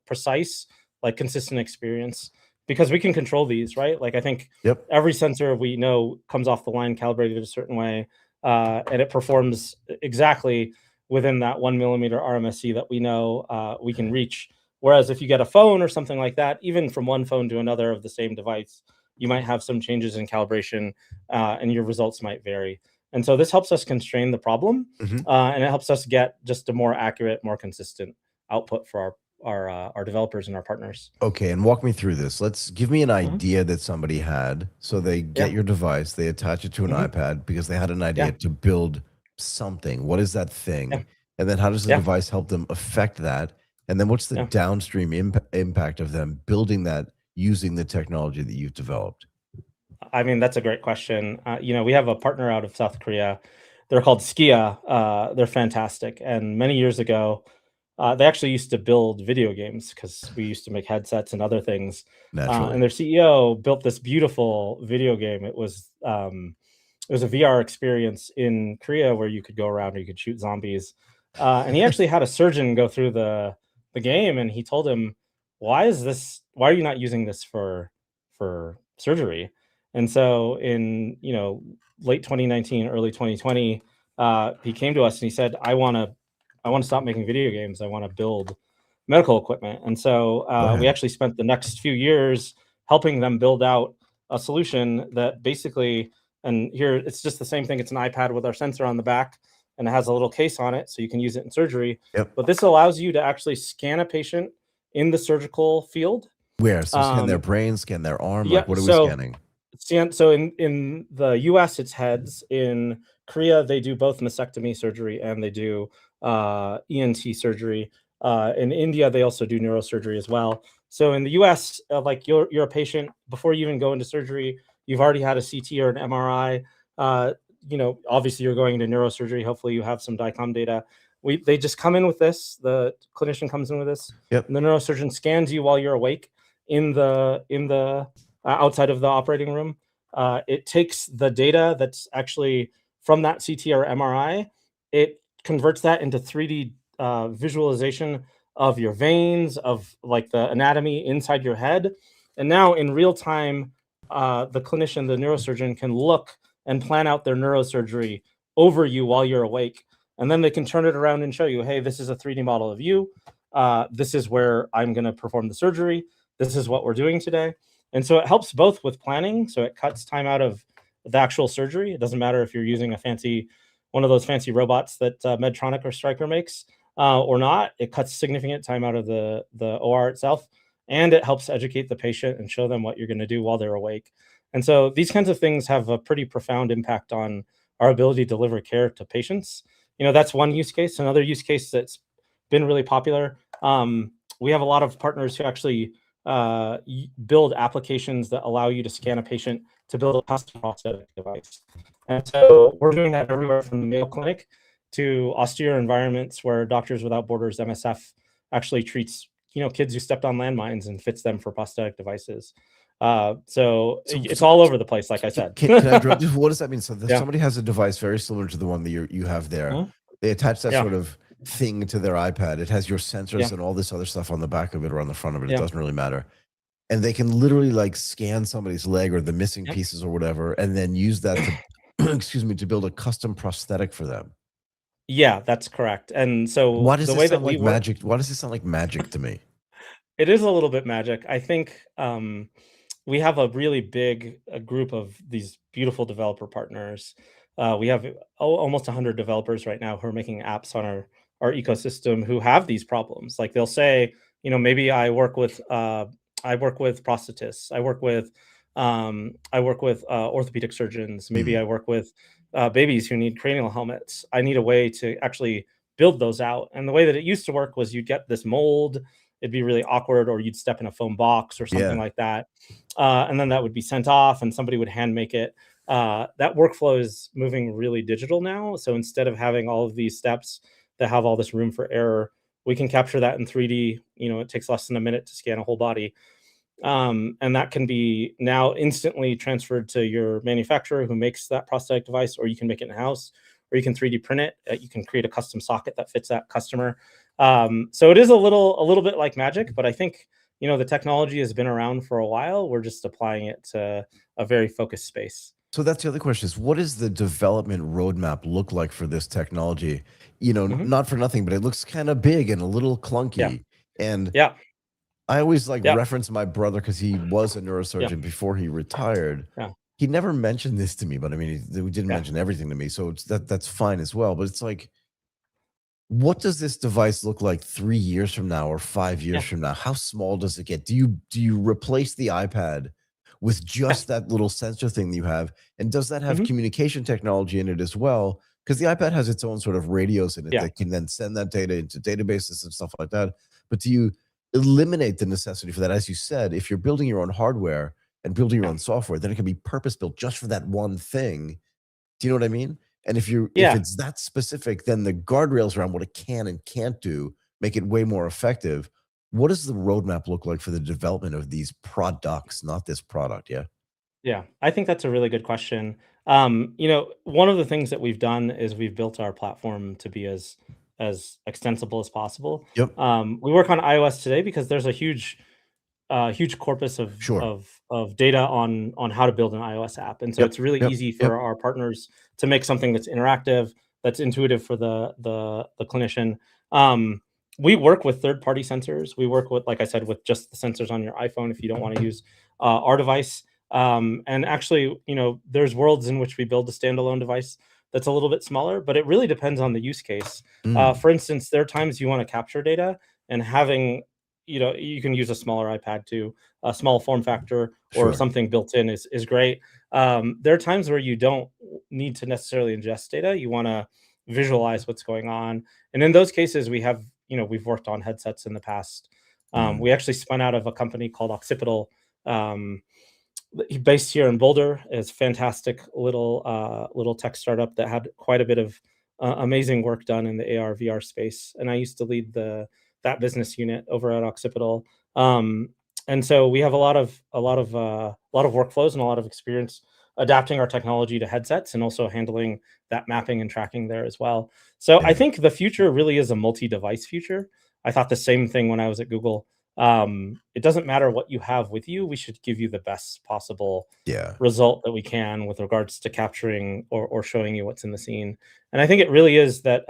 precise, like consistent experience, because we can control these, right? Like I think every sensor we know comes off the line calibrated a certain way, and it performs exactly within that 1 millimeter RMSE that we know we can reach. Whereas if you get a phone or something like that, even from one phone to another of the same device, you might have some changes in calibration, and your results might vary. And so this helps us constrain the problem, and it helps us get just a more accurate, more consistent output for our developers and our partners. Okay, and walk me through this. Let's give me an idea that somebody had. So they get your device, they attach it to an iPad because they had an idea to build something. What is that thing? And then how does the device help them affect that? And then what's the downstream impact of them building that using the technology that you've developed? I mean, that's a great question. We have a partner out of South Korea. They're called Skia. They're fantastic. And many years ago, they actually used to build video games because we used to make headsets and other things. And their CEO built this beautiful video game. It was a VR experience in Korea where you could go around and you could shoot zombies. And he actually had a surgeon go through the game, and he told him, why are you not using this for surgery? And so in late 2019, early 2020, he came to us and he said, I want to stop making video games. I want to build medical equipment. And so we actually spent the next few years helping them build out a solution that basically, and here it's just the same thing. It's an iPad with our sensor on the back, and it has a little case on it so you can use it in surgery. But this allows you to actually scan a patient in the surgical field. Where? So scan their brain, scan their arm? Like, what are we scanning? So in the US, it's heads. In Korea, they do both mastectomy surgery and they do ENT surgery. In India, they also do neurosurgery as well. So in the US, like you're a patient, before you even go into surgery, you've already had a CT or an MRI. Obviously you're going into neurosurgery. Hopefully you have some DICOM data. They just come in with this. The clinician comes in with this. And the neurosurgeon scans you while you're awake in the outside of the operating room. It takes the data that's actually from that CT or MRI. It converts that into 3D visualization of your veins, of like the anatomy inside your head. And now in real time, the clinician, the neurosurgeon, can look and plan out their neurosurgery over you while you're awake. And then they can turn it around and show you, hey, this is a 3D model of you. This is where I'm going to perform the surgery. This is what we're doing today. And so it helps both with planning. So it cuts time out of the actual surgery. It doesn't matter if you're using one of those fancy robots that Medtronic or Stryker makes or not. It cuts significant time out of the OR itself. And it helps educate the patient and show them what you're going to do while they're awake. And so these kinds of things have a pretty profound impact on our ability to deliver care to patients. That's one use case. Another use case that's been really popular. We have a lot of partners who actually build applications that allow you to scan a patient to build a custom prosthetic device. And so we're doing that everywhere from the Mayo Clinic to austere environments where Doctors Without Borders, MSF, actually treats kids who stepped on landmines and fits them for prosthetic devices. So it's all over the place, like I said. Can I interrupt you? What does that mean? So somebody has a device very similar to the one that you have there. They attach that sort of thing to their iPad. It has your sensors and all this other stuff on the back of it or on the front of it. It doesn't really matter. And they can literally like scan somebody's leg or the missing pieces or whatever, and then use that to, to build a custom prosthetic for them. Yeah, that's correct. And so why does this sound like magic? Why does this sound like magic to me? It is a little bit magic. I think we have a really big group of these beautiful developer partners. We have almost 100 developers right now who are making apps on our ecosystem who have these problems. Like they'll say, maybe I work with prosthetists. I work with orthopedic surgeons. Maybe I work with babies who need cranial helmets. I need a way to actually build those out. And the way that it used to work was you'd get this mold, it'd be really awkward, or you'd step in a foam box or something Yeah. like that. And then that would be sent off and somebody would hand make it. That workflow is moving really digital now. So instead of having all of these steps that have all this room for error, we can capture that in 3D. It takes less than a minute to scan a whole body. And that can be now instantly transferred to your manufacturer who makes that prosthetic device, or you can make it in-house, or you can 3D print it. You can create a custom socket that fits that customer. So it is a little bit like magic, but I think the technology has been around for a while. We're just applying it to a very focused space. So that's the other question is, what does the development roadmap look like for this technology? Not for nothing, but it looks kind of big and a little clunky. And Yeah. I always reference my brother because he was a neurosurgeon before he retired. Yeah. He never mentioned this to me, but I mean, he didn't mention everything to me. So that's fine as well. But it's like, what does this device look like 3 years from now or 5 years from now? How small does it get? Do you replace the iPad with just that little sensor thing that you have? And does that have communication technology in it as well? Because the iPad has its own sort of radios in it that can then send that data into databases and stuff like that. But do you eliminate the necessity for that? As you said, if you're building your own hardware and building your own software, then it can be purpose-built just for that one thing. Do you know what I mean? And if it's that specific, then the guardrails around what it can and can't do make it way more effective. What does the roadmap look like for the development of these products, not this product? Yeah. Yeah, I think that's a really good question. One of the things that we've done is we've built our platform to be as extensible as possible. Yep. We work on iOS today because there's a huge corpus of Sure. of data on how to build an iOS app, and so it's really easy for our partners to make something that's interactive, that's intuitive for the clinician. We work with third-party sensors. We work with, like I said, with just the sensors on your iPhone if you don't want to use our device. And actually, there's worlds in which we build a standalone device that's a little bit smaller, but it really depends on the use case. For instance, there are times you want to capture data, and having, you can use a smaller iPad too, a small form factor or something built in is great. There are times where you don't need to necessarily ingest data. You want to visualize what's going on. And in those cases, we have, we've worked on headsets in the past. We actually spun out of a company called Occipital, based here in Boulder. Is fantastic little tech startup that had quite a bit of amazing work done in the AR VR space. And I used to lead that business unit over at Occipital. And so we have a lot of workflows and a lot of experience adapting our technology to headsets and also handling that mapping and tracking there as well. So I think the future really is a multi-device future. I thought the same thing when I was at Google. It doesn't matter what you have with you. We should give you the best possible result that we can with regards to capturing or showing you what's in the scene. And I think it really is that,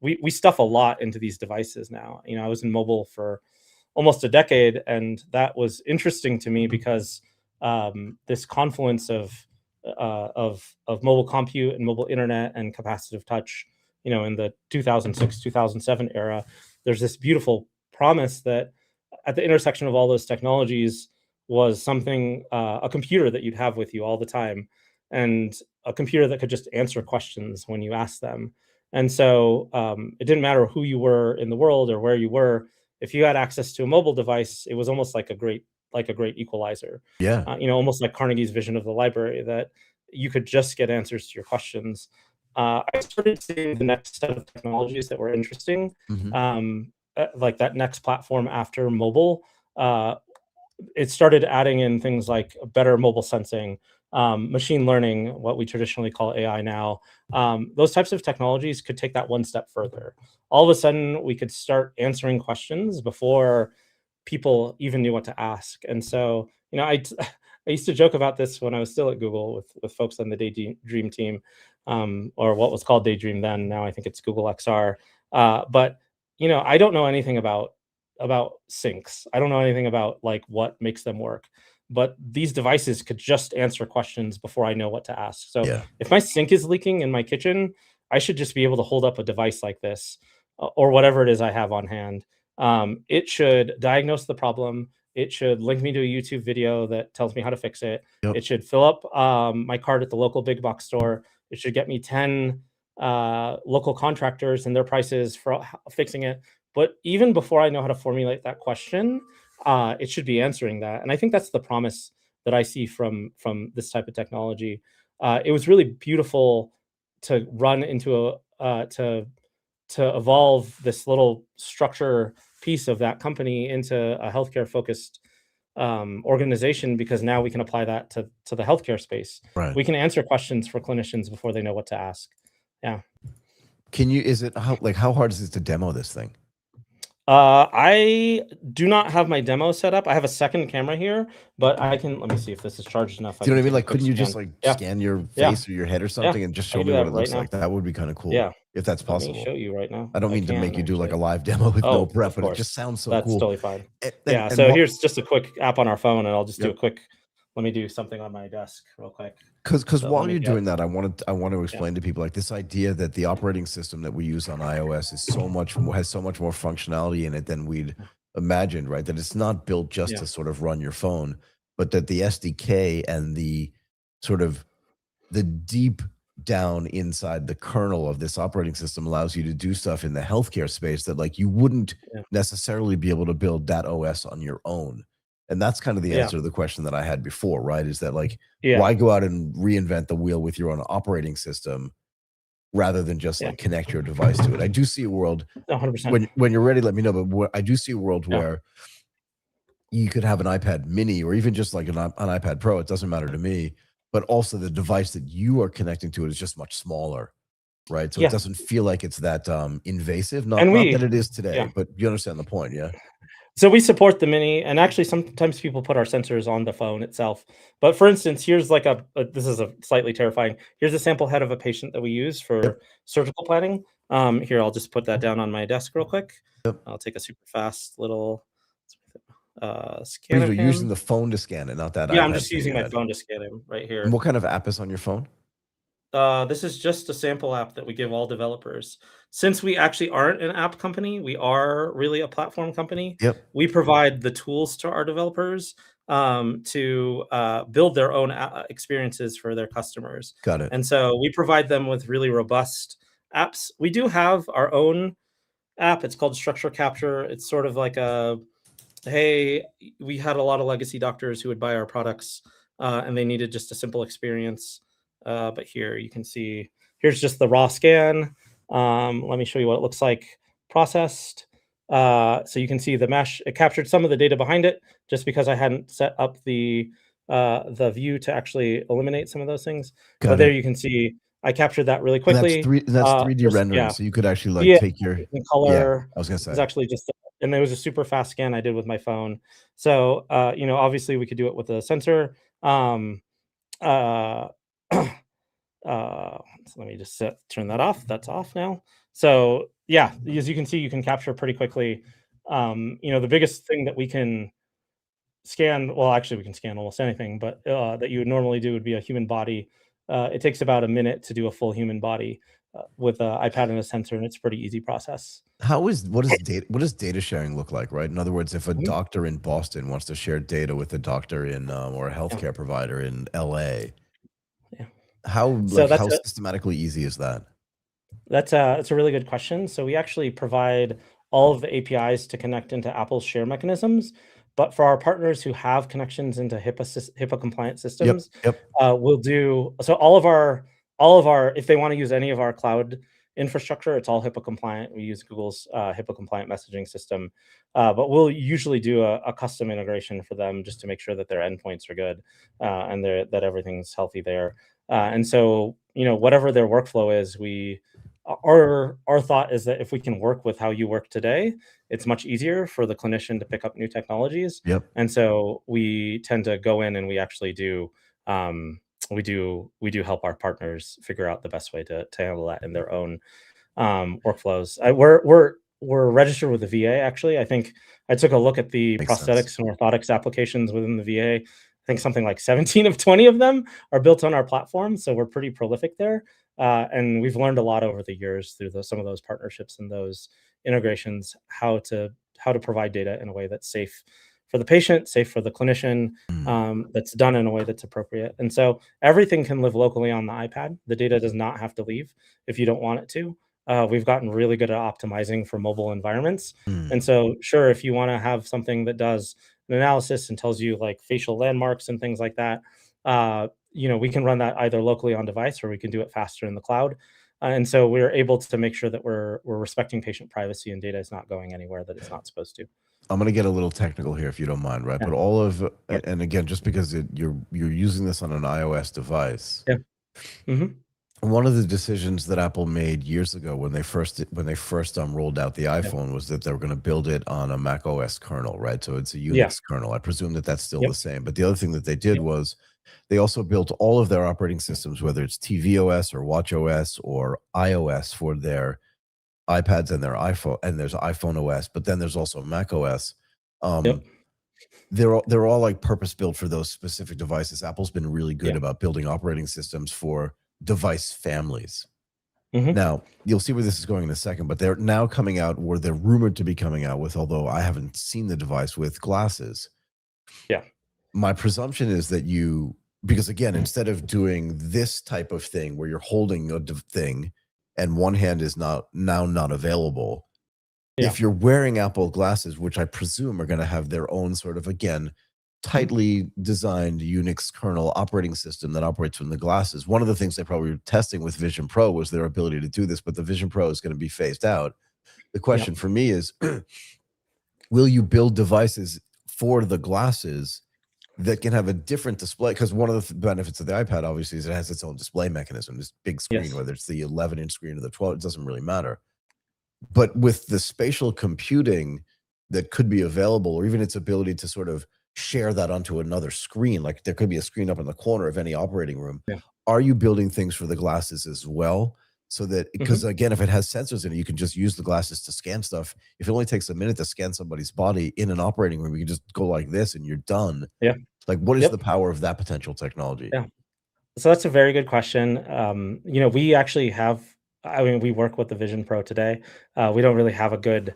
we stuff a lot into these devices now. I was in mobile for almost a decade, and that was interesting to me because this confluence of mobile compute and mobile internet and capacitive touch, in the 2006, 2007 era, there's this beautiful promise that at the intersection of all those technologies was something, a computer that you'd have with you all the time, and a computer that could just answer questions when you asked them. And so it didn't matter who you were in the world or where you were. If you had access to a mobile device, it was almost like a great equalizer. Yeah. Almost like Carnegie's vision of the library, that you could just get answers to your questions. I started seeing the next set of technologies that were interesting, like that next platform after mobile. It started adding in things like better mobile sensing, machine learning, what we traditionally call AI now. Those types of technologies could take that one step further. All of a sudden, we could start answering questions before people even knew what to ask. And so, I used to joke about this when I was still at Google with folks on the Daydream team, or what was called Daydream then. Now I think it's Google XR. But I don't know anything about syncs. I don't know anything about like what makes them work. But these devices could just answer questions before I know what to ask. So if my sink is leaking in my kitchen, I should just be able to hold up a device like this, or whatever it is I have on hand. It should diagnose the problem It should link me to a YouTube video that tells me how to fix it. Yep. It should fill up my cart at the local big box store. It should get me 10 local contractors and their prices for fixing it. But even before I know how to formulate that question, it should be answering that. And I think that's the promise that I see from this type of technology. It was really beautiful to run into to evolve this little structure piece of that company into a healthcare focused organization, because now we can apply that to the healthcare space. Right. We can answer questions for clinicians before they know what to ask. Yeah. How hard is it to demo this thing? I do not have my demo set up. I have a second camera here, but let me see if this is charged enough. Do you know what I mean? Like, couldn't you just scan your face or your head or something and just show me what it looks like? That would be kind of cool. Yeah. If that's possible. Let me show you right now. I don't mean to make you do like a live demo with no prep, but it just sounds so That's cool. totally fine. So here's just a quick app on our phone, and I'll just do a quick. Let me do something on my desk real quick. Because while you're doing that, I want to explain to people, like, this idea that the operating system that we use on iOS has so much more functionality in it than we'd imagined, right? That it's not built just to sort of run your phone, but that the SDK and the sort of the deep down inside the kernel of this operating system allows you to do stuff in the healthcare space that, like, you wouldn't necessarily be able to build that OS on your own. And that's kind of the answer to the question that I had before, right? Is that, like, why go out and reinvent the wheel with your own operating system rather than just like connect your device to it? I do see a world 100%. When you're ready, let me know. But I do see a world where you could have an iPad mini or even just like an iPad Pro. It doesn't matter to me. But also the device that you are connecting to it is just much smaller, right? So it doesn't feel like it's that invasive. Not that it is today, but you understand the point, yeah? So we support the mini, and actually sometimes people put our sensors on the phone itself. But for instance, here's like this is a slightly terrifying. Here's a sample head of a patient that we use for surgical planning. Here, I'll just put that down on my desk real quick. I'll take a super fast little scan. You're using the phone to scan it, not that iPad. Yeah, I'm just using my phone to scan him right here. And what kind of app is on your phone? This is just a sample app that we give all developers. Since we actually aren't an app company, we are really a platform company. We provide the tools to our developers to build their own experiences for their customers. Got it. And so we provide them with really robust apps. We do have our own app. It's called Structure Capture. It's sort of like hey, we had a lot of legacy doctors who would buy our products and they needed just a simple experience. But here you can see, here's just the raw scan. Let me show you what it looks like processed. So you can see the mesh. It captured some of the data behind it just because I hadn't set up the view to actually eliminate some of those things. But there you can see I captured that really quickly. That's 3D rendering, so you could actually like take your color. I was gonna say it's actually just, and there was a super fast scan I did with my phone. So obviously we could do it with a sensor. So let me just turn that off. That's off now. So yeah, as you can see, you can capture pretty quickly. The biggest thing that we can scan, well, actually we can scan almost anything, but that you would normally do would be a human body. It takes about a minute to do a full human body with an iPad and a sensor, and it's a pretty easy process. What does data sharing look like, right? In other words, if a doctor in Boston wants to share data with a doctor in or a healthcare provider in LA, how systematically easy is that? That's a really good question. So we actually provide all of the APIs to connect into Apple's share mechanisms, but for our partners who have connections into HIPAA compliant systems, we'll do so. All of our if they want to use any of our cloud infrastructure, it's all HIPAA compliant. We use Google's HIPAA compliant messaging system, but we'll usually do a custom integration for them just to make sure that their endpoints are good and that everything's healthy there. And so, whatever their workflow is, our thought is that if we can work with how you work today, it's much easier for the clinician to pick up new technologies. And so we tend to go in and we actually do we do help our partners figure out the best way to handle that in their own workflows. We're registered with the VA. Actually, I think I took a look at the prosthetics and orthotics applications within the VA. I think something like 17 of 20 of them are built on our platform. So we're pretty prolific there. And we've learned a lot over the years through some of those partnerships and those integrations, how to provide data in a way that's safe for the patient, safe for the clinician, that's done in a way that's appropriate. And so everything can live locally on the iPad. The data does not have to leave if you don't want it to. We've gotten really good at optimizing for mobile environments. And so sure, if you want to have something that does an analysis and tells you like facial landmarks and things like that, we can run that either locally on device or we can do it faster in the cloud. And so we're able to make sure that we're respecting patient privacy and data is not going anywhere that it's not supposed to. I'm going to get a little technical here if you don't mind, right? Yeah. But all of, and again, just because you're using this on an iOS device. Yeah. One of the decisions that Apple made years ago when they first rolled out the iPhone was that they were going to build it on a Mac OS kernel, right? So it's a Unix kernel. I presume that that's still the same. But the other thing that they did was they also built all of their operating systems, whether it's tvOS or watchOS or iOS for their iPads and their iPhone, and there's iPhone OS, but then there's also Mac OS. They're all like purpose built for those specific devices. Apple's been really good about building operating systems for device families. Now, you'll see where this is going in a second, but they're now coming out, or they're rumored to be coming out with, although I haven't seen the device, with glasses. My presumption is that because again, instead of doing this type of thing where you're holding a thing and one hand is now not available, if you're wearing Apple glasses, which I presume are going to have their own sort of, again, tightly designed Unix kernel operating system that operates from the glasses. One of the things they probably were testing with Vision Pro was their ability to do this, but the Vision Pro is going to be phased out. The question for me is, will you build devices for the glasses that can have a different display? Because one of the benefits of the iPad, obviously, is it has its own display mechanism, this big screen, whether it's the 11-inch screen or the 12, it doesn't really matter. But with the spatial computing that could be available, or even its ability to sort of share that onto another screen, like there could be a screen up in the corner of any operating room. Are you building things for the glasses as well? So that, because again, if it has sensors in it, you can just use the glasses to scan stuff. If it only takes a minute to scan somebody's body in an operating room, you can just go like this and you're done. Like, what is the power of that potential technology? So that's a very good question. We actually have, we work with the Vision Pro today. We don't really have a good,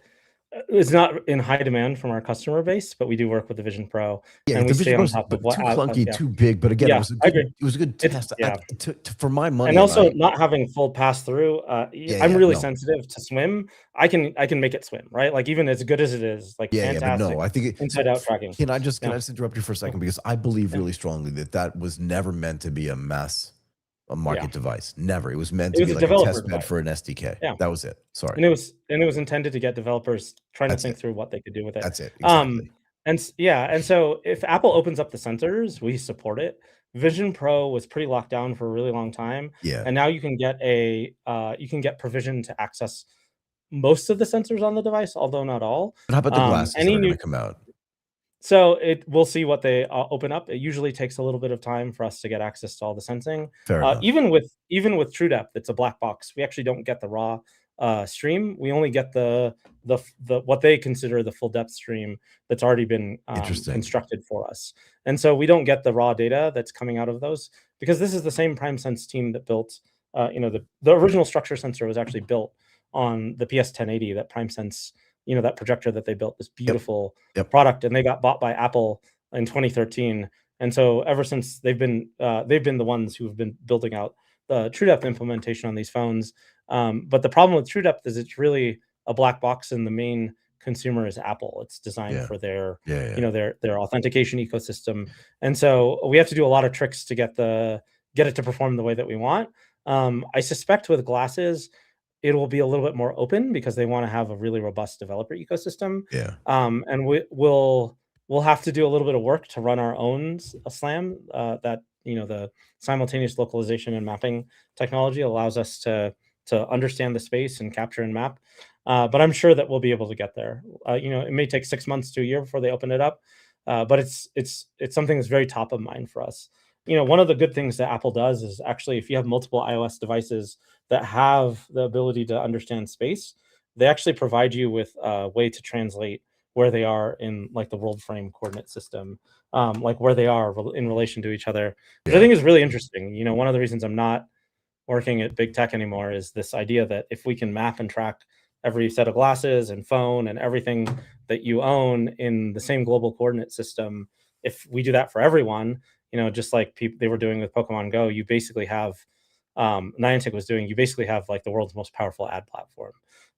it's not in high demand from our customer base, but we do work with the Vision Pro, and we stay on top of what. Too clunky, too big. But again, it was a good test for my money. And also, not having full pass through. I'm really sensitive to swim. I can make it swim, right? Like even as good as it is, like fantastic. But no, I think inside out tracking. Can I just interrupt you for a second, because I believe really strongly that was never meant to be a market device. Never. It was meant to be like a test bed for an SDK. That was it. Sorry. And it was intended to get developers trying to think through what they could do with it. That's it. Exactly. And so if Apple opens up the sensors, we support it. Vision Pro was pretty locked down for a really long time. And now you can get provision to access most of the sensors on the device, although not all. But how about the glasses that are going to come out? So we'll see what they open up. It usually takes a little bit of time for us to get access to all the sensing. Fair enough. Even with TrueDepth, it's a black box. We actually don't get the raw stream. We only get the what they consider the full depth stream that's already been constructed for us. And so we don't get the raw data that's coming out of those, because this is the same PrimeSense team that built the original structure sensor was actually built on the PS1080, that PrimeSense, that projector that they built, this beautiful product, and they got bought by Apple in 2013. And so ever since they've been the ones who have been building out the TrueDepth implementation on these phones. But the problem with TrueDepth is it's really a black box, and the main consumer is Apple. It's designed for their their authentication ecosystem. And so we have to do a lot of tricks to get it to perform the way that we want. I suspect with glasses, it will be a little bit more open, because they want to have a really robust developer ecosystem. And we'll have to do a little bit of work to run our own SLAM. That the simultaneous localization and mapping technology allows us to understand the space and capture and map. But I'm sure that we'll be able to get there. It may take 6 months to a year before they open it up, but it's something that's very top of mind for us. One of the good things that Apple does is actually, if you have multiple iOS devices that have the ability to understand space, they actually provide you with a way to translate where they are in like the world frame coordinate system, like where they are in relation to each other, which I think is really interesting. One of the reasons I'm not working at big tech anymore is this idea that if we can map and track every set of glasses and phone and everything that you own in the same global coordinate system, if we do that for everyone, just like they were doing with Pokemon Go, you basically have Niantic was doing, you basically have like the world's most powerful ad platform,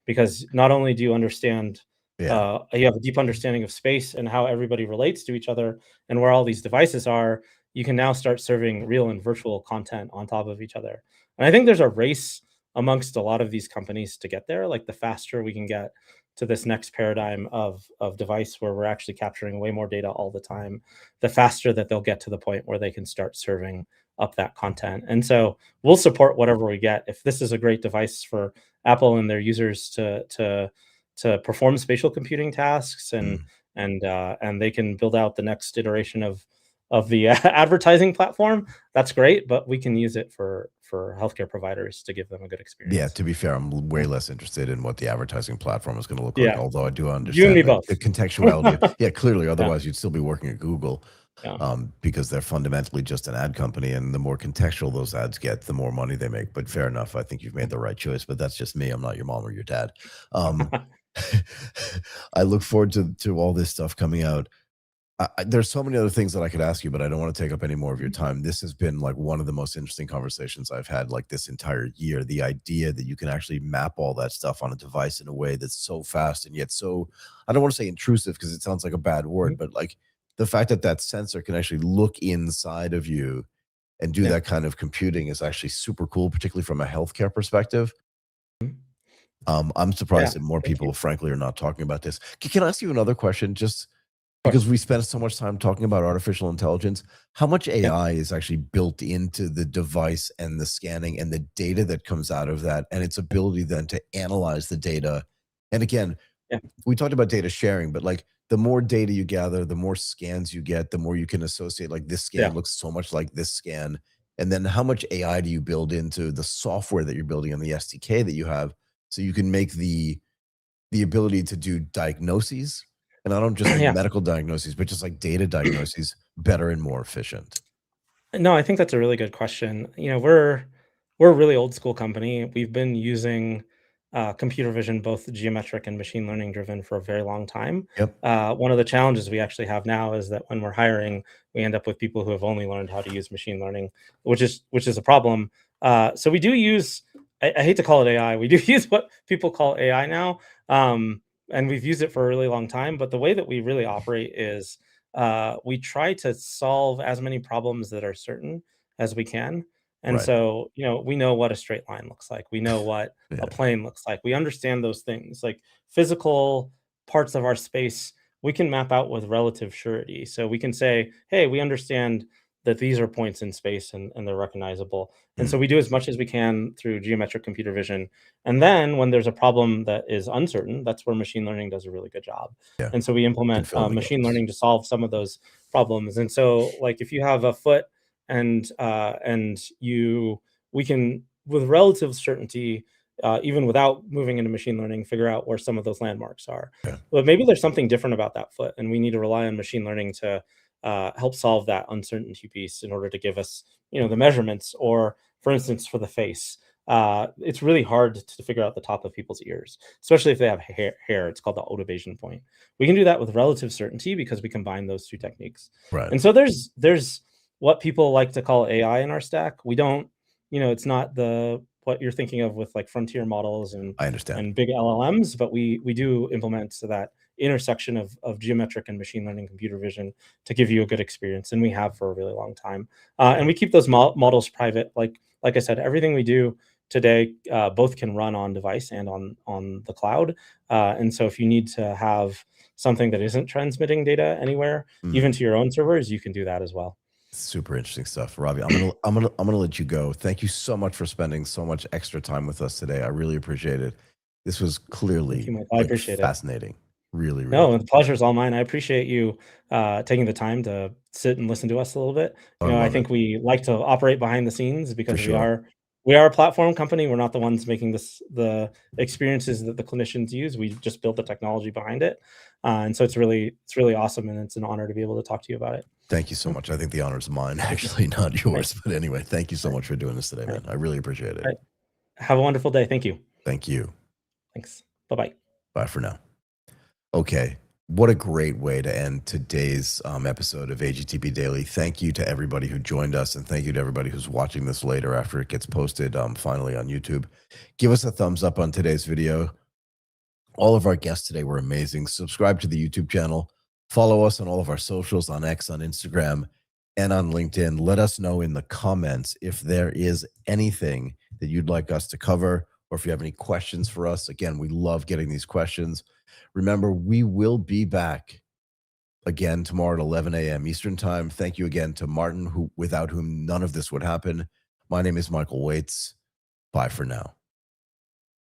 because not only do you understand, you have a deep understanding of space and how everybody relates to each other and where all these devices are, you can now start serving real and virtual content on top of each other. And I think there's a race amongst a lot of these companies to get there. Like the faster we can get to this next paradigm of device where we're actually capturing way more data all the time, the faster that they'll get to the point where they can start serving up that content. And so we'll support whatever we get. If this is a great device for Apple and their users to perform spatial computing tasks, and they can build out the next iteration of the advertising platform, that's great. But we can use it for healthcare providers to give them a good experience. Yeah, to be fair, I'm way less interested in what the advertising platform is going to look Yeah. like, although I do You and understand me both. the contextuality. Yeah, clearly. Otherwise, you'd still be working at Google, because they're fundamentally just an ad company, and the more contextual those ads get, the more money they make. But fair enough. I think you've made the right choice, but that's just me. I'm not your mom or your dad. I look forward to all this stuff coming out. There's so many other things that I could ask you, but I don't want to take up any more of your time. This has been like one of the most interesting conversations I've had like this entire year. The idea that you can actually map all that stuff on a device in a way that's so fast and yet so, I don't want to say intrusive because it sounds like a bad word, but like the fact that that sensor can actually look inside of you and do that kind of computing is actually super cool, particularly from a healthcare perspective. I'm surprised that more people, frankly, are not talking about this. Can I ask you another question? Just because we spend so much time talking about artificial intelligence, how much AI is actually built into the device and the scanning and the data that comes out of that, and its ability then to analyze the data? And again, we talked about data sharing, but like the more data you gather, the more scans you get, the more you can associate, like this scan looks so much like this scan. And then how much AI do you build into the software that you're building on the SDK that you have, so you can make the ability to do diagnoses? And I don't just mean medical diagnoses, but just like data diagnoses better and more efficient. No, I think that's a really good question. We're a really old school company. We've been using computer vision, both geometric and machine learning driven, for a very long time. One of the challenges we actually have now is that when we're hiring, we end up with people who have only learned how to use machine learning, which is a problem. So we do use, I hate to call it AI, we do use what people call AI now. And we've used it for a really long time. But the way that we really operate is we try to solve as many problems that are certain as we can. And so, we know what a straight line looks like. We know what a plane looks like. We understand those things, like physical parts of our space, we can map out with relative surety. So we can say, hey, we understand that these are points in space and they're recognizable. And so we do as much as we can through geometric computer vision. And then when there's a problem that is uncertain, that's where machine learning does a really good job. And so we implement machine learning to solve some of those problems. And so like if you have a foot and we can, with relative certainty, even without moving into machine learning, figure out where some of those landmarks are. But maybe there's something different about that foot, and we need to rely on machine learning to help solve that uncertainty piece in order to give us, the measurements. Or for instance, for the face, it's really hard to figure out the top of people's ears, especially if they have hair. It's called the otobation point. We can do that with relative certainty because we combine those two techniques. And so there's what people like to call AI in our stack. We don't, it's not what you're thinking of with like frontier models and I understand, and big LLMs, but we do implement so that intersection of geometric and machine learning computer vision to give you a good experience, and we have for a really long time. And we keep those models private. Like I said, everything we do today both can run on device and on the cloud. And so if you need to have something that isn't transmitting data anywhere, even to your own servers, you can do that as well. Super interesting stuff, Ravi. I'm gonna let you go. Thank you so much for spending so much extra time with us today. I really appreciate it. This was clearly I appreciate fascinating. Really. No, the pleasure's all mine. I appreciate you taking the time to sit and listen to us a little bit. I think we like to operate behind the scenes because we are a platform company. We're not the ones making the experiences that the clinicians use. We just build the technology behind it. And so it's really awesome, and it's an honor to be able to talk to you about it. Thank you so much. I think the honor is mine, actually, not yours. But anyway, thank you so much for doing this today, man. I really appreciate it. Have a wonderful day. Thank you. Thank you. Thanks. Bye-bye. Bye for now. Okay. What a great way to end today's episode of AGTP Daily. Thank you to everybody who joined us, and thank you to everybody who's watching this later after it gets posted finally on YouTube. Give us a thumbs up on today's video. All of our guests today were amazing. Subscribe to the YouTube channel. Follow us on all of our socials, on X, on Instagram, and on LinkedIn. Let us know in the comments if there is anything that you'd like us to cover, or if you have any questions for us. Again, we love getting these questions. Remember, we will be back again tomorrow at 11 a.m. Eastern Time. Thank you again to Martin, without whom none of this would happen. My name is Michael Waitz. Bye for now.